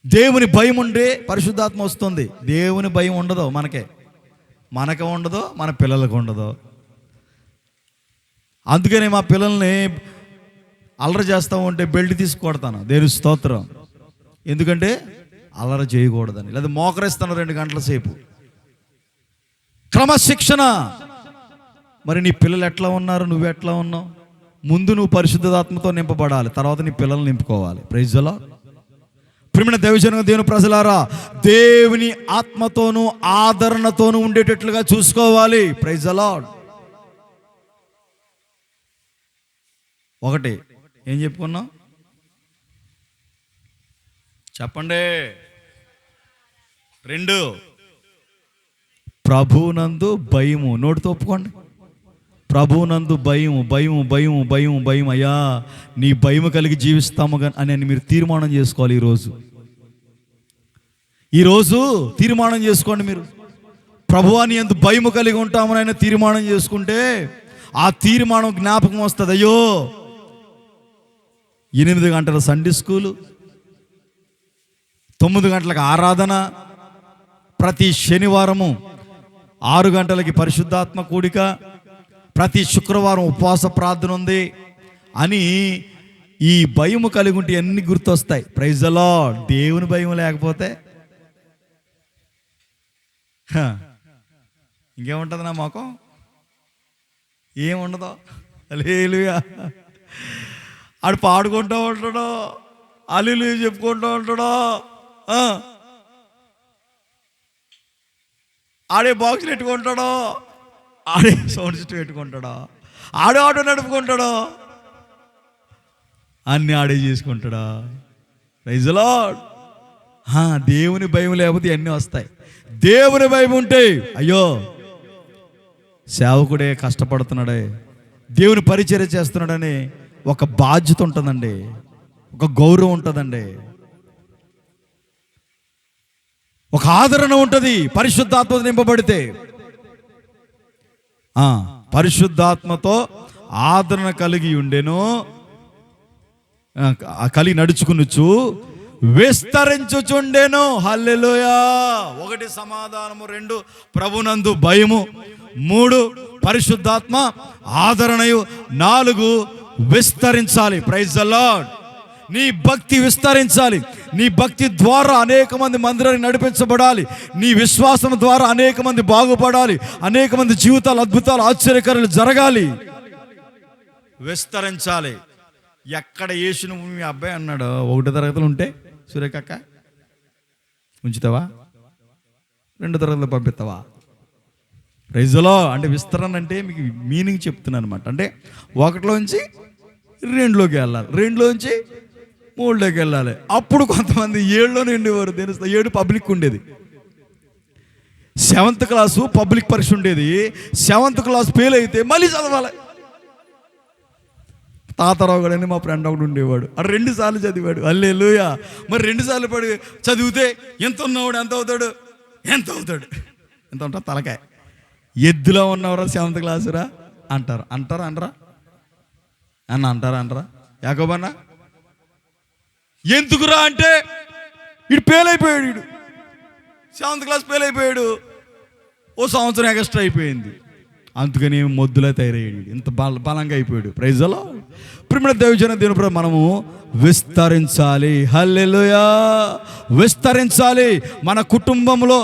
దేవుని భయం ఉండే పరిశుద్ధాత్మ వస్తుంది. దేవుని భయం ఉండదు మనకు ఉండదు, మన పిల్లలకు ఉండదు. అందుకని మా పిల్లల్ని అల్లరి చేస్తూ ఉంటే బెల్ట్ తీసి కొడతాను. దేవుని స్తోత్రం. ఎందుకంటే అల్లరి చేయకూడదని. లేదా మోకరిస్తాను 2 గంటల సేపు. క్రమశిక్షణ. మరి నీ పిల్లలు ఎట్లా ఉన్నారు, నువ్వు ఎట్లా ఉన్నావు? ముందు నువ్వు పరిశుద్ధాత్మతో నింపబడాలి, తర్వాత నీ పిల్లల్ని నింపుకోవాలి. Praise the Lord. ప్రియమైన దైవజనం, దేవుని ప్రజలారా, దేవుని ఆత్మతోనూ ఆదరణతోనూ ఉండేటట్లుగా చూసుకోవాలి. Praise the Lord. ఒకటి ఏం చెప్పుకున్నాం చెప్పండి. 2 ప్రభువునందు భయము. నోటితో ఒప్పుకోండి. ప్రభువునందు భయము, భయము, భయము, భయము, భయం. అయ్యా, నీ భయము కలిగి జీవిస్తాము అని మీరు తీర్మానం చేసుకోవాలి. ఈరోజు తీర్మానం చేసుకోండి. మీరు ప్రభువాని యందు భయము కలిగి ఉంటామని ఆయన తీర్మానం చేసుకుంటే ఆ తీర్మానం జ్ఞాపకం వస్తుంది. అయ్యో, 8 గంటల సండే స్కూలు, 9 గంటలకు ఆరాధన, ప్రతి శనివారము 6 గంటలకి పరిశుద్ధాత్మ కూడిక, ప్రతి శుక్రవారం ఉపవాస ప్రార్థన ఉంది అని ఈ భయము కలిగి ఉంటే అన్ని గుర్తొస్తాయి. Praise the Lord. దేవుని భయం లేకపోతే ఇంకేముంటుంది నా మొఖం? ఏముండదు. హల్లెలూయా. ఆడు పాడుకుంటూ ఉంటాడు, హల్లెలూయా చెప్పుకుంటూ ఉంటాడు, ఆడే బాక్స్ పెట్టుకుంటాడు, ఆడే సౌండ్ సిస్టమ్ పెట్టుకుంటాడు, ఆటో నడుపుకుంటాడు, అన్ని ఆడే చేసుకుంటాడా. Praise the Lord. దేవుని భయం లేకపోతే అన్నీ వస్తాయి. దేవుని భయం ఉంటే అయ్యో, సేవకుడే కష్టపడుతున్నాడే, దేవుని పరిచర్య చేస్తున్నాడని ఒక బాధ్యత ఉంటుందండి, ఒక గౌరవం ఉంటుందండి, ఒక ఆదరణ ఉంటుంది. పరిశుద్ధాత్మ నింపబడితే పరిశుద్ధాత్మతో ఆదరణ కలిగి ఉండెను, కలిగి నడుచుకునుచు విస్తరించుచుండెను. హల్లెలూయా. 1 సమాధానము, 2 ప్రభునందు భయము, 3 పరిశుద్ధాత్మ ఆదరణయు, 4 విస్తరించాలి. Praise the Lord. నీ భక్తి విస్తరించాలి. నీ భక్తి ద్వారా అనేక మంది మందిరానికి నడిపించబడాలి. నీ విశ్వాసం ద్వారా అనేక మంది బాగుపడాలి. అనేక మంది జీవితాలు అద్భుతాలు ఆశ్చర్యకరాలు జరగాలి. విస్తరించాలి. ఎక్కడ యేసును మీ అబ్బాయి అన్నాడు 1వ తరగతిలో ఉంటే సూర్యకక్క ఉంచుతావా, 2వ తరగతిలో పంపిస్తావా? ప్రైజ్లో అంటే విస్తరణ అంటే మీకు మీనింగ్ చెప్తున్నాను అనమాట. అంటే 1లోంచి 2లోకి వెళ్ళాలి, 2లోంచి 3లోకి వెళ్ళాలి. అప్పుడు కొంతమంది 7లోనే ఉండేవారు. తెలుస్తా 7 పబ్లిక్ ఉండేది. 7th క్లాసు పబ్లిక్ పరీక్ష ఉండేది. 7th క్లాస్ ఫెయిల్ అయితే మళ్ళీ చదవాలి. తాతారావు కూడా అని మా ఫ్రెండ్ ఒకటి ఉండేవాడు. 2 సార్లు చదివాడు. హల్లెలూయా. మరి 2 సార్లు పడి చదివితే ఎంత ఉన్నవాడు ఎంత అవుతాడు? ఎంత ఉంటా తలకాయ. ఎద్దులో ఉన్నవరా 7th క్లాసురా అంటారా అంటారా యాకోబన్నా? ఎందుకురా అంటే వీడు ఫెయిల్ అయిపోయాడు. వీడు 7th క్లాస్ ఫెయిల్ అయిపోయాడు. ఓ సంవత్సరం ఎక్స్ట్రా అయిపోయింది. అందుకని మొద్దులా తయారయ్యాడు. ఇంత బలంగా అయిపోయాడు. Praise the Lord. ప్రియమైన దైవజన దేవుని ప్రభు, మనము విస్తరించాలి. హల్లెలూయా. విస్తరించాలి. మన కుటుంబంలో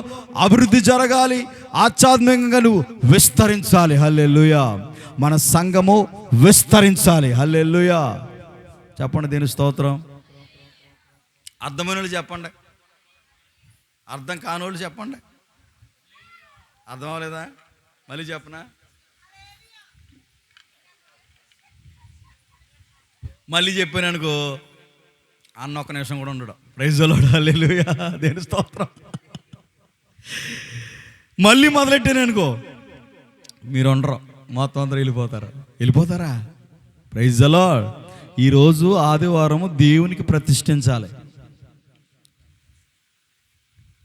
అభివృద్ధి జరగాలి. ఆధ్యాత్మికంగా నువ్వు విస్తరించాలి. హల్లెలూయా. మన సంఘము విస్తరించాలి. హల్లెలూయా. చెప్పండి దేవుని స్తోత్రం. అర్థమైన వాళ్ళు చెప్పండి, అర్థం కానోళ్ళు చెప్పండి. అర్థం అవ్వలేదా? మళ్ళీ చెప్పనా? మళ్ళీ చెప్పాను అనుకో అన్న 1 నిమిషం కూడా ఉండడు. Praise the lord. హల్లెలూయా. దేవుని స్తోత్రం. మళ్ళీ మొదలెట్టాను అనుకో మీరు ఉండరు, మొత్తం అందరూ వెళ్ళిపోతారా? Praise the Lord. ఈరోజు ఆదివారము దేవునికి ప్రతిష్ఠించాలి.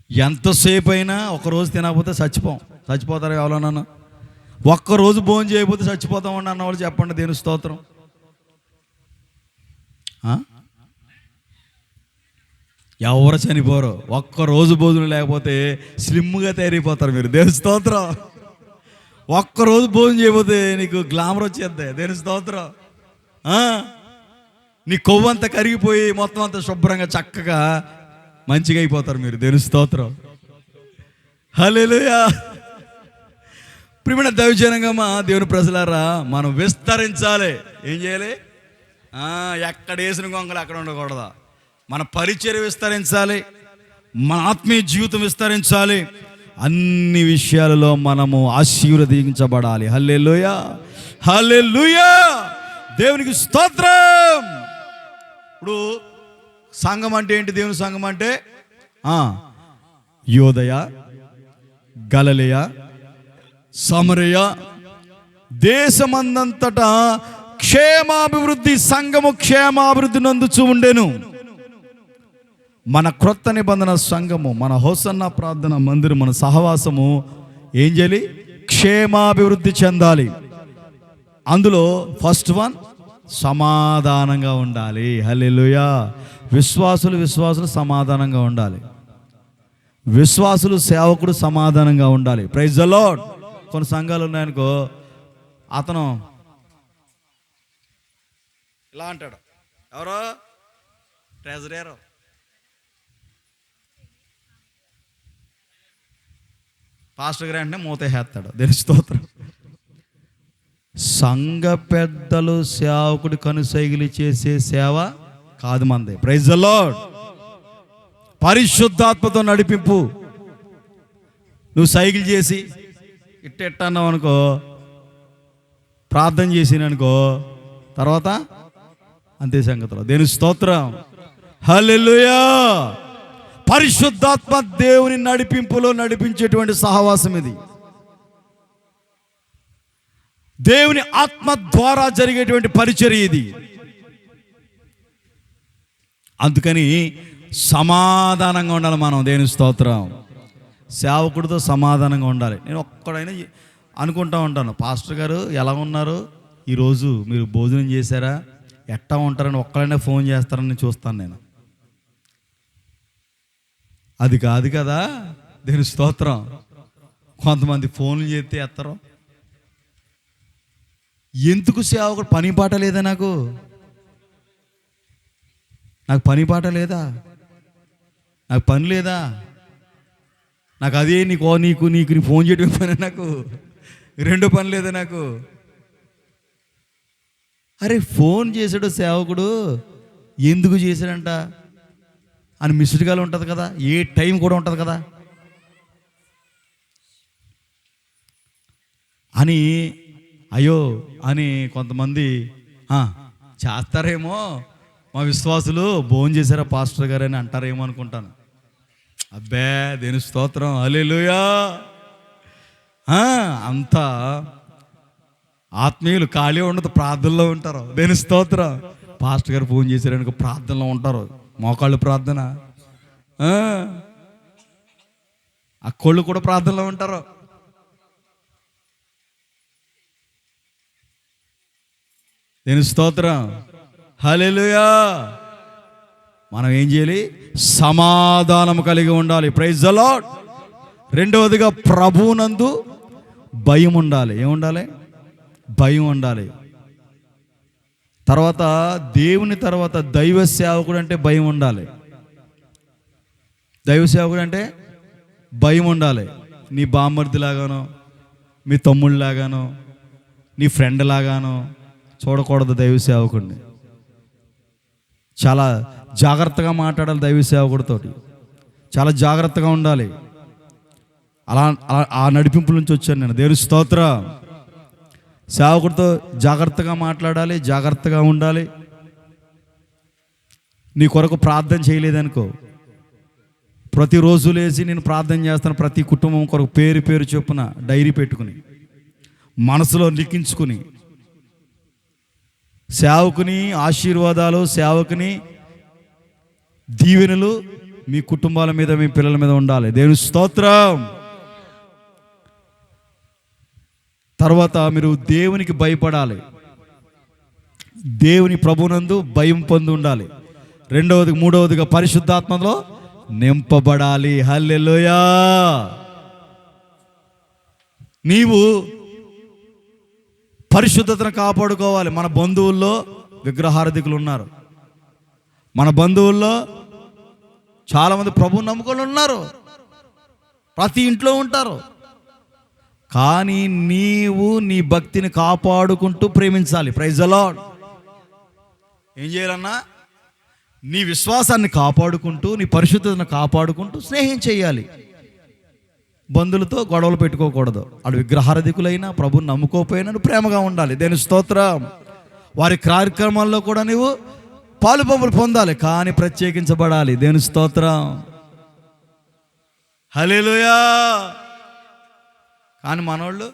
ఎంతసేపు అయినా ఒకరోజు తినకపోతే చచ్చిపోతారా? ఎవరన్నా ఒక్కరోజు భోజనం చేయకపోతే చచ్చిపోతామని అన్నవాళ్ళు చెప్పండి. దేవుని స్తోత్రం. ఎవరు చనిపోరు. ఒక్కరోజు భోజనం లేకపోతే స్లిమ్గా తయారైపోతారు మీరు. దేవుని స్తోత్రం. ఒక్కరోజు భోజనం చేయకపోతే నీకు గ్లామర్ వచ్చేద్ది. దేవుని స్తోత్రం. నీ కొవ్వు అంతా కరిగిపోయి మొత్తం అంతా శుభ్రంగా చక్కగా మంచిగా అయిపోతారు మీరు. దేవుని స్తోత్రం. హల్లెలూయా. ప్రియమైన దైవజనంగా దేవుని ప్రజలారా, మనం విస్తరించాలి. ఏం చేయాలి? ఎక్కడ వేసిన గొంగలు అక్కడ ఉండకూడదు. మన పరిచర్య విస్తరించాలి. మన ఆత్మీయ జీవితం విస్తరించాలి. అన్ని విషయాలలో మనము ఆశీర్వదించబడాలి. హల్లెలూయా. హల్లెలూయా. దేవునికి స్తోత్రం. ఇప్పుడు సంఘం అంటే ఏంటి? దేవుని సంఘం అంటే యోదయ, గలిలయ, సమరయ దేశమందంతటా క్షేమాభివృద్ధి, సంఘము క్షేమాభివృద్ధి నందుచూ ఉండెను. మన క్రొత్త నిబంధన సంఘము, మన హోసన్న ప్రార్థన మందిరం, మన సహవాసము ఏం చేయాలి? క్షేమాభివృద్ధి చెందాలి. అందులో ఫస్ట్ వన్ సమాధానంగా ఉండాలి. హల్లెలూయా. విశ్వాసులు సమాధానంగా ఉండాలి. విశ్వాసులు సేవకుడు సమాధానంగా ఉండాలి. Praise the Lord. కొన్ని సంఘాలు ఉన్నాయనుకో, అతను ఇలా అంటాడు. ఎవరో ట్రెజరర్, పాస్టర్ గారు అంటే మూతేస్తాడు. దేవుని స్తోత్రం. సంఘ పెద్దలు సేవకుడు కనుసైగులు చేసే సేవ కాదు మంది. Praise the Lord. పరిశుద్ధాత్మతో నడిపింపు. నువ్వు సైకిల్ చేసి ఇట్ట అన్నావు అనుకో, ప్రార్థన చేసిననుకో, తర్వాత అంతే సంగతిలో. దేవుని స్తోత్రం. హల్లెలూయా. పరిశుద్ధాత్మ దేవుని నడిపింపులో నడిపించేటువంటి సహవాసం ఇది. దేవుని ఆత్మ ద్వారా జరిగేటువంటి పరిచర్య ఇది. అందుకని సమాధానంగా ఉండాలి మనం. దేవుని స్తోత్రం. సేవకుడితో సమాధానంగా ఉండాలి. నేను ఒక్కడైనా అనుకుంటా ఉంటాను, పాస్టర్ గారు ఎలా ఉన్నారు, ఈరోజు మీరు భోజనం చేశారా, ఎట్టా ఉంటారని ఒక్కడైనా ఫోన్ చేస్తారని చూస్తాను నేను. అది కాదు కదా, దేవుని స్తోత్రం. కొంతమంది ఫోన్లు చేస్తే ఎత్తరు. ఎందుకు సేవకుడు? పని పాట లేదా? నాకు పని పాట లేదా? నాకు పని లేదా? నాకు అదే నీకు నీ ఫోన్ చేయడం పని, నాకు రెండో పని లేదా నాకు? అరే ఫోన్ చేసాడు సేవకుడు, ఎందుకు చేశాడంట అని మిస్డ్ కాల్ ఉంటుంది కదా, ఏ టైం కూడా ఉంటుంది కదా అని అయ్యో అని కొంతమంది చేస్తారేమో, మా విశ్వాసులు భోజనం చేశారా పాస్టర్ గారు అని అంటారేమో అనుకుంటాను. అబ్బే దేని స్తోత్రం, హల్లెలూయా. అంతా ఆత్మీయులు ఖాళీ ఉండదు, ప్రార్థనలో ఉంటారు. దేని స్తోత్రం. పాస్టర్ గారు ఫోన్ చేశారనుకో ప్రార్థనలో ఉంటారు, మోకాళ్ళు ప్రార్థన. అక్కోళ్ళు కూడా ప్రార్థనలో ఉంటారు. దేని స్తోత్రం, హల్లెలూయా. మనం ఏం చేయాలి? సమాధానం కలిగి ఉండాలి. Praise the Lord. రెండవదిగా ప్రభువునందు భయం ఉండాలి. ఏముండాలి? భయం ఉండాలి. తర్వాత దేవుని తర్వాత దైవ సేవకుడు అంటే భయం ఉండాలి. దైవ సేవకుడు అంటే భయం ఉండాలి. నీ బామ్మర్ది లాగానో, మీ తమ్ముడు లాగానో, నీ ఫ్రెండ్ లాగానో చూడకూడదు దైవ సేవకుడిని. చాలా జాగ్రత్తగా మాట్లాడాలి దైవ సేవకుడితోటి, చాలా జాగ్రత్తగా ఉండాలి. అలా ఆ నడిపింపుల నుంచి వచ్చాను నేను. దేవుని స్తోత్రం. సేవకుడితో జాగ్రత్తగా మాట్లాడాలి, జాగ్రత్తగా ఉండాలి. నీ కొరకు ప్రార్థన చేయలేదనుకో, ప్రతిరోజు లేచి నేను ప్రార్థన చేస్తాను, ప్రతి కుటుంబం కొరకు పేరు పేరు చొప్పున డైరీ పెట్టుకుని మనసులో లిఖించుకుని, సేవకుని ఆశీర్వాదాలు, సేవకుని దీవెనలు మీ కుటుంబాల మీద, మీ పిల్లల మీద ఉండాలి. దేవుని స్తోత్రం. తర్వాత మీరు దేవునికి భయపడాలి, దేవుని ప్రభునందు భయం పొంది ఉండాలి. మూడవదిగా పరిశుద్ధాత్మలో నింపబడాలి. హల్లెలూయా. నీవు పరిశుద్ధతను కాపాడుకోవాలి. మన బంధువుల్లో విగ్రహారాధికులు ఉన్నారు, మన బంధువుల్లో చాలామంది ప్రభువుని నమ్ముకొని ఉన్నారు, ప్రతి ఇంట్లో ఉంటారు. కానీ నీవు నీ భక్తిని కాపాడుకుంటూ ప్రేమించాలి. Praise the Lord. ఏం చేయాలన్నా? నీ విశ్వాసాన్ని కాపాడుకుంటూ, నీ పరిశుద్ధతను కాపాడుకుంటూ స్నేహం చేయాలి. బంధువులతో గొడవలు పెట్టుకోకూడదు. వాడు విగ్రహారాధికులైనా, ప్రభువుని నమ్ముకోకపోయినా నువ్వు ప్రేమగా ఉండాలి. దేని స్తోత్రం. వారి కార్యక్రమాల్లో కూడా నువ్వు పాలుపంపులు పొందాలి, కానీ ప్రత్యేకించబడాలి. దేని స్తోత్రం, హల్లెలూయా. కానీ మనోళ్ళు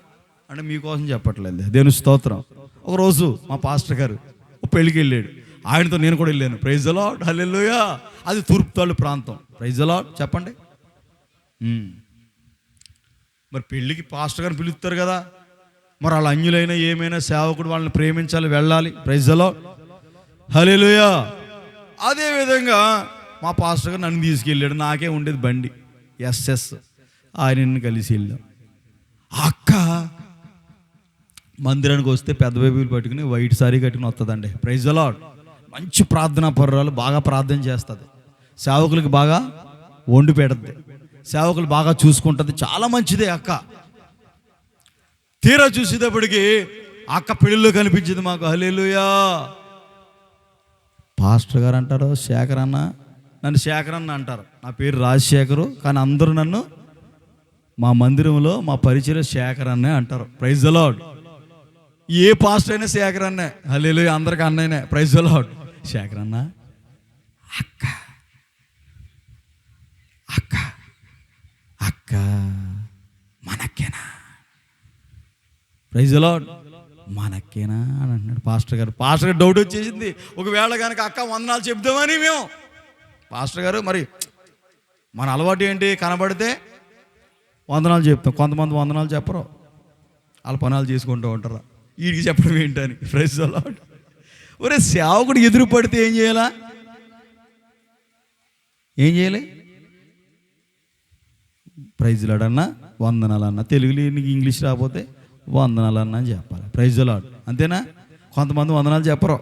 అంటే మీకోసం చెప్పట్లేదు. దేని స్తోత్రం. ఒకరోజు మా పాస్టర్ గారు పెళ్ళికి వెళ్ళాడు, ఆయనతో నేను కూడా వెళ్ళాను. ప్రైజ్ ది లార్డ్, హల్లెలూయా. అది తూర్పుతాళ్ళు ప్రాంతం. ప్రైజ్ ది లార్డ్ చెప్పండి. మరి పెళ్ళికి పాస్టర్ గారిని పిలుస్తారు కదా, మరి వాళ్ళ అన్యులైనా ఏమైనా సేవకుడు వాళ్ళని ప్రేమించాలి, వెళ్ళాలి. ప్రైజ్ ది లార్డ్, హల్లెలూయా. అదేవిధంగా మా పాస్టర్ గారు నన్ను తీసుకెళ్ళాడు. నాకే ఉండేది బండి ఎస్ఎస్, ఆయనని కలిసి వెళ్ళాం. అక్క మందిరానికి వస్తే పెద్ద బైబిల్ పట్టుకుని వైట్ సారీ కట్టుకుని వస్తుందండి. Praise the Lord. మంచి ప్రార్థనా పరురాలు, బాగా ప్రార్థన చేస్తుంది, సేవకులకి బాగా వండి పెడుతుంది, సేవకులు బాగా చూసుకుంటుంది, చాలా మంచిదే అక్క. తీరా చూసేటప్పటికి అక్క పెళ్ళిలో కనిపించింది మాకు. హల్లెలూయా. పాస్టర్ గారు అంటారు శేఖర్ అన్న, నన్ను శేఖర్ అన్న అంటారు. నా పేరు రాజశేఖరు, కానీ అందరూ నన్ను మా మందిరంలో మా పరిచయం శేఖర్ అన్నే అంటారు. Praise the lord. ఏ పాస్టర్ అయినా శేఖర్ అన్నే. హల్లెలూయా. అందరికీ అన్నయ్యనే. Praise the lord. శేఖర్ అన్న, అక్క అక్క అక్క మనకేనా? Praise the lord. మనకేనా అని అంటున్నాడు పాస్టర్ గారు. పాస్టర్ గారు డౌట్ వచ్చేసింది, ఒకవేళ కనుక అక్క వందనాలు చెప్దామని మేము. పాస్టర్ గారు మరి మన అలవాటు ఏంటి? కనబడితే వందనాలు చెప్తాం. కొంతమంది వందనాలు చెప్పరు, వాళ్ళ పనాలు చేసుకుంటూ ఉంటారు. వీడికి చెప్పడం ఏంటని. Praise the Lord. ఒరే సేవకుడు ఎదురు పడితే ఏం చేయాలా? ఏం చేయాలి? ప్రైజ్ లాడన్నా వందనాలన్నా, తెలుగులో నీకు ఇంగ్లీష్ రాకపోతే వందనాలన్నా అని చెప్పాలి. ప్రైజ్ లాడ్, అంతేనా? కొంతమంది వందనాలు చెప్పరు,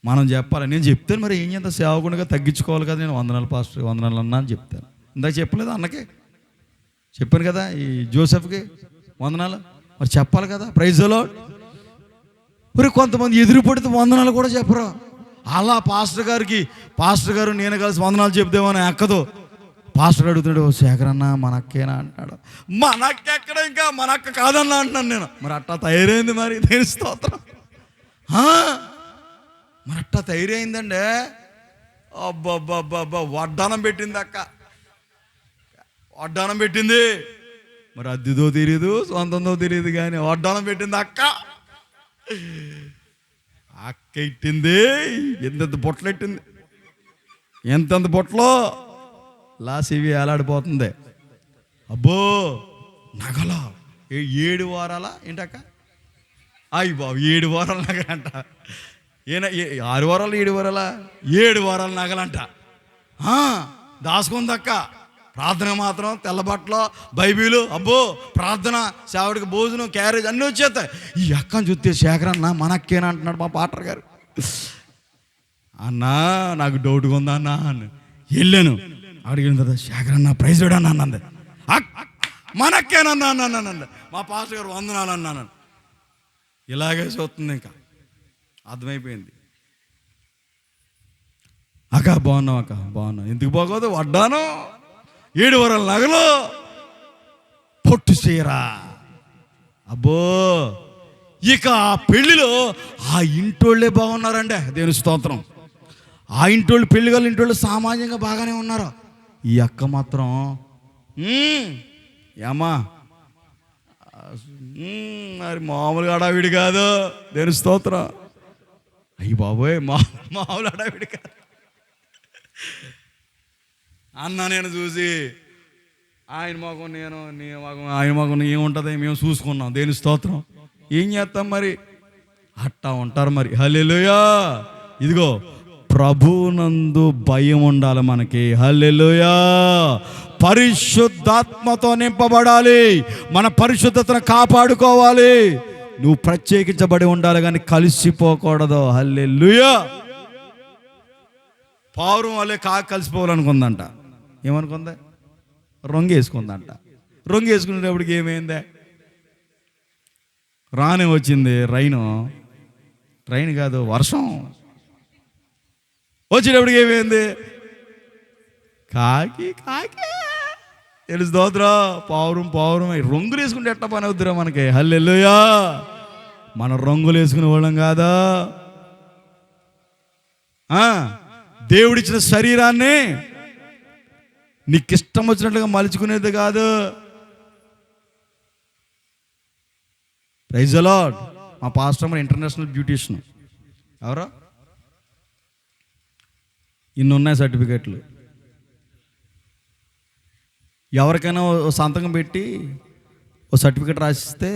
మనం చెప్పాలి. నేను చెప్తాను, మరి ఏం చేస్తా, సేవకునిగా తగ్గించుకోవాలి కదా. నేను వందనాలు పాస్టర్, వందనాలు అన్నా అని చెప్తాను. ఇందాక చెప్పలేదు అన్నకే చెప్పాను కదా, ఈ జోసెఫ్కి వందనాలు మరి చెప్పాలి కదా. Praise Lord. మరి కొంతమంది ఎదురు పడితే వందనాలు కూడా చెప్పరు. అలా పాస్టర్ గారు నేను కలిసి వందనాలు చెప్తేమని ఎక్కదు. పాస్టర్ అడుగుతున్నాడు, శేఖర్ అన్న మన అక్కేనా అంటాడు. మన అక్క ఎక్కడ, ఇంకా మన అక్క కాదన్నా అంటున్నాను నేను. మరి అట్టా తయారైంది, మరి దేని స్తోత్రం. మరి అట్టా తయారైందండి. అబ్బబ్బబ్బబ్బా, వడ్డానం పెట్టింది అక్క, వడ్డానం పెట్టింది. మరి అద్దెదో తెలియదు, సొంతందో తెలియదు, కానీ వడ్డానం పెట్టింది అక్క. అక్క ఇట్టింది, ఎంతెంత బొట్టలు ఎట్టింది, ఎంతెంత బొట్టలో లాసివి ఏలాడిపోతుంది. అబ్బో, నగల 7 వారాల ఏంటక్క, అయ్యి బాబు 7 వారాల నగలంట. 6 వారాలు 7 వారాల 7 వారాల నగలంట. దాసుకుందక్క. ప్రార్థన మాత్రం తెల్లబట్టలో బైబిలు, అబ్బో ప్రార్థన, సేవడికి భోజనం, క్యారేజ్ అన్నీ వచ్చేస్తాయి. ఈ అక్కని చూస్తే శేఖర్ అన్న మనక్కేనా అంటున్నాడు మా పాటర్ గారు. అన్నా నాకు డౌట్గా ఉందా అన్న అని వెళ్ళాను. అడిగిన కదా, శేఖర్ అన్న ప్రైజ్ అన్న అన్నది. మనక్కేనన్నా అన్నానండి. మా పాస్టర్ గారు వందనాలు అన్నాను. ఇలాగే చూస్తుంది, ఇంకా అర్థమైపోయింది. అక్క బాగున్నావు, అక్క బాగున్నావు, ఎందుకు బాగోదు, వడ్డాను 7 వారాల నగలు, పొట్టు చీరా. అబ్బో, ఇక ఆ పెళ్లిలో ఆ ఇంటోళ్ళే బాగున్నారండి, దేవుని స్తోత్రం. ఆ ఇంటోళ్ళు, పెళ్లి గల ఇంటోళ్ళు సామాన్యంగా బాగానే ఉన్నారు. ఈ అక్క మాత్రం ఏమా మరి మామూలుగా హడావిడి కాదు, దేవుని స్తోత్రం. అయ్యి బాబోయ్, మామూలు హడావిడి కాదు అన్న. నేను చూసి ఆయన మొఖం, నీ మొఖం, ఆయన మొఖం ఏముంటుంది, మేము చూసుకున్నాం, దేని స్తోత్రం. ఏం చేస్తాం మరి, అట్టా ఉంటారు మరి. హల్లెలూయా. ఇదిగో ప్రభువునందు భయం ఉండాలి మనకి. హల్లెలూయా. పరిశుద్ధాత్మతో నింపబడాలి, మన పరిశుద్ధతను కాపాడుకోవాలి. నువ్వు ప్రత్యేకించబడి ఉండాలి, కానీ కలిసిపోకూడదు. హల్లెలూయా. పావురం వాళ్ళే కలిసిపోవాలనుకుందంట. ఏమనుకుందా, రొంగు వేసుకుందంట. రొంగు వేసుకునేటప్పటికి ఏమైందే, రానే వచ్చింది రైన్ కాదు, వర్షం వచ్చేటప్పటికి ఏమైంది, కాకి తెలుసు పావురం రొంగులు వేసుకుంటే ఎట్లా పని అవుతురా మనకి. హల్లెలూయా. మన రంగులు వేసుకునే వాళ్ళం కాదా. దేవుడిచ్చిన శరీరాన్ని నీకు ఇష్టం వచ్చినట్లుగా మలుచుకునేది కాదు. Praise the Lord. మా పాస్టర్ మన ఇంటర్నేషనల్ బ్యూటీషియన్. ఎవరో ఇన్ని ఉన్నాయి సర్టిఫికెట్లు. ఎవరికైనా ఓ సంతకం పెట్టి ఓ సర్టిఫికెట్ రాసిస్తే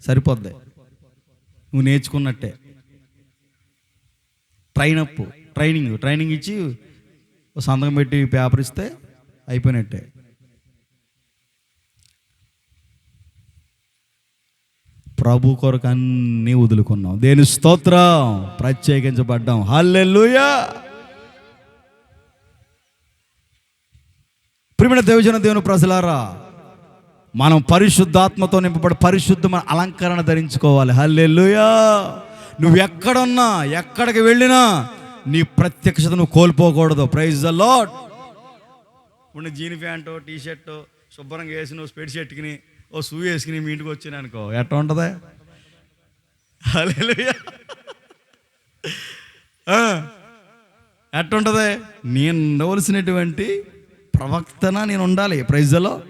సరిపోద్ది, నువ్వు నేర్చుకున్నట్టే. ట్రైనింగ్ ఇచ్చి ఓ సంతకం పెట్టి పేపర్ ఇస్తే అయిపోయినట్టే. ప్రభు కొరకు అన్నీ వదులుకున్నాం, దేని స్తోత్రం, ప్రత్యేకించబడ్డాం. హల్లెలూయా. ప్రియమైన దేవుని ప్రజలారా, మనం పరిశుద్ధాత్మతో నింపబడి పరిశుద్ధమైన అలంకరణ ధరించుకోవాలి. హల్లెలూయా. నువ్వు ఎక్కడున్నా, ఎక్కడికి వెళ్ళినా నీ ప్రత్యక్షత నువ్వు కోల్పోకూడదు. Praise the lord. ఇప్పుడు జీన్ ప్యాంటు, టీషర్టు శుభ్రంగా వేసి, నువ్వు స్పెడ్ షర్ట్కి ఓ షూ వేసుకుని మీ ఇంటికి వచ్చాను అనుకో, ఎట్లా ఉంటుంది. హల్లెలూయా. ఎట్టుంటుంది, నేను ఉండవలసినటువంటి ప్రవక్తన నేను ఉండాలి. Praise the lord.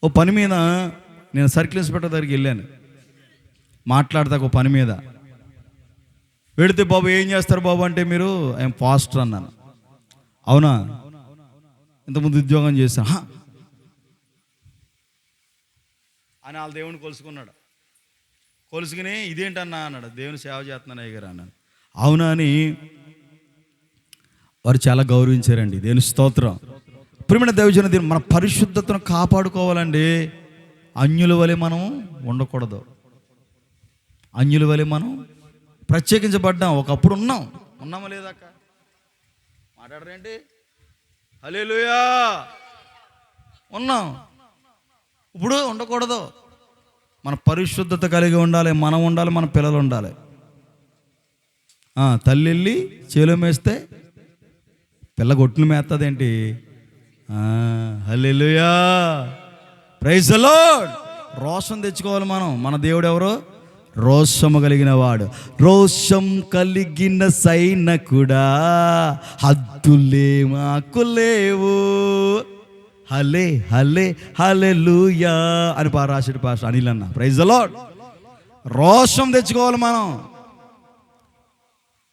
ఓ పని మీద నేను సర్కిల్ ఇన్స్పెక్టర్ దగ్గరికి వెళ్ళాను, మాట్లాడతాకు పని మీద వెళితే, బాబు ఏం చేస్తారు బాబు అంటే, మీరు ఐఎమ్ పాస్టర్ అన్నాను. అవునా, ఇంతకుముందు ఉద్యోగం చేశాను అని వాళ్ళ దేవుని కొలుసుకున్నాడు. కొలుసుకుని ఇదేంటన్నా అన్నాడు. దేవుని సేవ చేస్తున్నాను అయ్య గారు అన్నాను. అవునా అని వారు చాలా గౌరవించారండి. దేవుని స్తోత్రం. ప్రియమైన దైవజన, దీన్ని మన పరిశుద్ధతను కాపాడుకోవాలండి. అన్యుల వలె మనం ఉండకూడదు. అన్యుల వలె మనం ప్రత్యేకించబడ్డాం. ఒకప్పుడు ఉన్నామా లేదాక? మాట్లాడరేంటి? హల్లెలూయా. ఉన్నాం. ఇప్పుడు ఉండకూడదు. మన పరిశుద్ధత కలిగి ఉండాలి. మనం ఉండాలి, మన పిల్లలు ఉండాలి. తల్లి వెళ్ళి చేలో మేస్తే పిల్ల గొట్టును మేస్తుందేంటి? హల్లెలూయా, ప్రైజ్ ది లార్డ్. రోషం తెచ్చుకోవాలి మనం. మన దేవుడు ఎవరు? రోషము కలిగిన వాడు. రోషం కలిగిన సైనికుడా, హద్దులే మాకు లేవు. హలే హలే హల్లెలూయా అని రాశాడు పాస్టర్ అనిల్ అన్న. Praise the Lord. రోషం తెచ్చుకోవాలి మనం.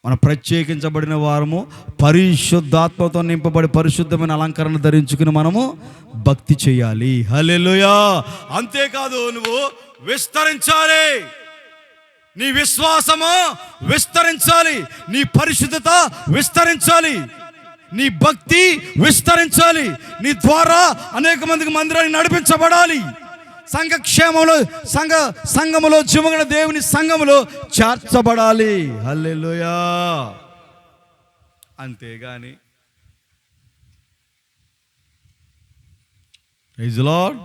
మనం ప్రత్యేకించబడిన వారము, పరిశుద్ధాత్మతో నింపబడి పరిశుద్ధమైన అలంకరణ ధరించుకుని మనము భక్తి చేయాలి. హల్లెలూయా. అంతేకాదు, నువ్వు విస్తరించాలి. నీ విశ్వాసము విస్తరించాలి, నీ పరిశుద్ధత విస్తరించాలి, నీ భక్తి విస్తరించాలి. నీ ద్వారా అనేక మందికి మందిరాన్ని నడిపించబడాలి. సంఘములో జీవగల దేవుని సంఘములో చేర్చబడాలి. హల్లెలూయా. అంతేగాని ప్రైజ్ ది లార్డ్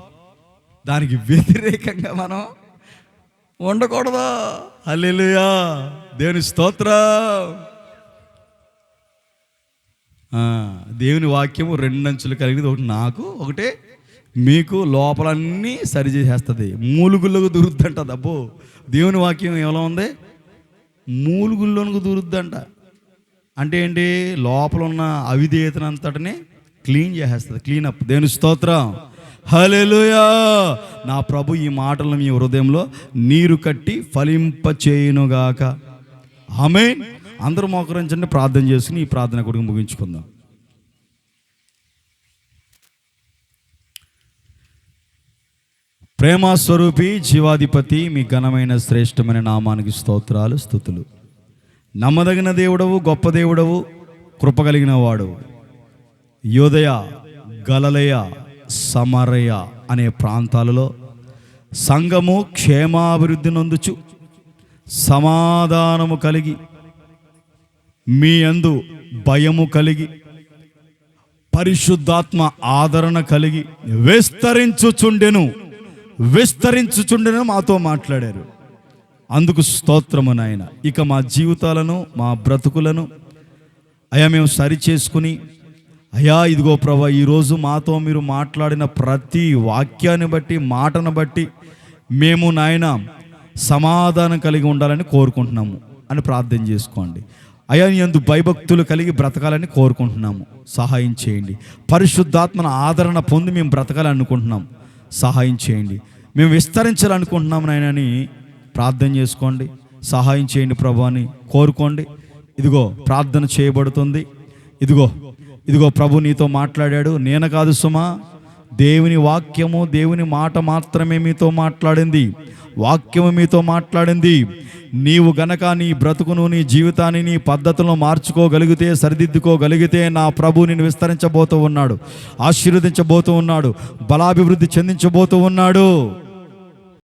దానికి వ్యతిరేకంగా మనం ఉండకూడదు. హల్లెలూయా, దేవుని స్తోత్రం. దేవుని వాక్యము రెండంచులు కలిగినది. ఒకటి నాకు, ఒకటే మీకు. లోపలన్నీ సరి చేసేస్తుంది. మూలుగుల్లోకి దూరుద్దంట. అబ్బో, దేవుని వాక్యం ఎలా ఉంది? మూలుగుల్లోనికి దూరుద్దంట. అంటే ఏంటి? లోపల ఉన్న అవిధేయతనంతటిని క్లీన్ చేసేస్తుంది. క్లీనప్. దేవుని స్తోత్రం. హల్లెలూయా. నా ప్రభు ఈ మాటలను మీ హృదయంలో నీరు కట్టి ఫలింపచేయునుగాక. ఆమేన్. అందరూ మోకరించండి, ప్రార్థన చేసుకుని ఈ ప్రార్థన కొడుకు ముగించుకుందాం. ప్రేమ స్వరూపి, జీవాధిపతి, మీ ఘనమైన శ్రేష్టమైన నామానికి స్తోత్రాలు, స్తుతులు. నమ్మదగిన దేవుడవు, గొప్ప దేవుడవు, కృప కలిగిన వాడవు. యోదయ, గలలయ, సమరయ అనే ప్రాంతాలలో సంఘము క్షేమాభివృద్ధి నొందుచు సమాధానము కలిగి, మీ యందు భయము కలిగి, పరిశుద్ధాత్మ ఆదరణ కలిగి విస్తరించుచుండెను మాతో మాట్లాడారు. అందుకు స్తోత్రము నాయన. ఇక మా జీవితాలను, మా బ్రతుకులను అయ్యా మేము సరి చేసుకుని, అయ్యా ఇదిగో ప్రభా, ఈరోజు మాతో మీరు మాట్లాడిన ప్రతి వాక్యాన్ని బట్టి, మాటను బట్టి మేము నాయన సమాధానం కలిగి ఉండాలని కోరుకుంటున్నాము అని ప్రార్థన చేసుకోండి. అయ్యా యందు భయభక్తులు కలిగి బ్రతకాలని కోరుకుంటున్నాము. సహాయం చేయండి. పరిశుద్ధాత్మన ఆదరణ పొంది మేము బ్రతకాలని అనుకుంటున్నాం. సహాయం చేయండి. మేము విస్తరించాలనుకుంటున్నాము నాయనని ప్రార్థన చేసుకోండి. సహాయం చేయండి ప్రభు అని కోరుకోండి. ఇదిగో ప్రార్థన చేయబడుతుంది. ఇదిగో ప్రభు నీతో మాట్లాడాడు. నేను కాదు సుమా, దేవుని వాక్యము, దేవుని మాట మాత్రమే మీతో మాట్లాడింది. వాక్యము మీతో మాట్లాడింది. నీవు గనక నీ బ్రతుకును, నీ జీవితాన్ని, నీ పద్ధతులను మార్చుకోగలిగితే, సరిదిద్దుకోగలిగితే నా ప్రభు నిన్ను విస్తరించబోతూ ఉన్నాడు, ఆశీర్వదించబోతూ ఉన్నాడు, బలాభివృద్ధి చెందించబోతూ ఉన్నాడు.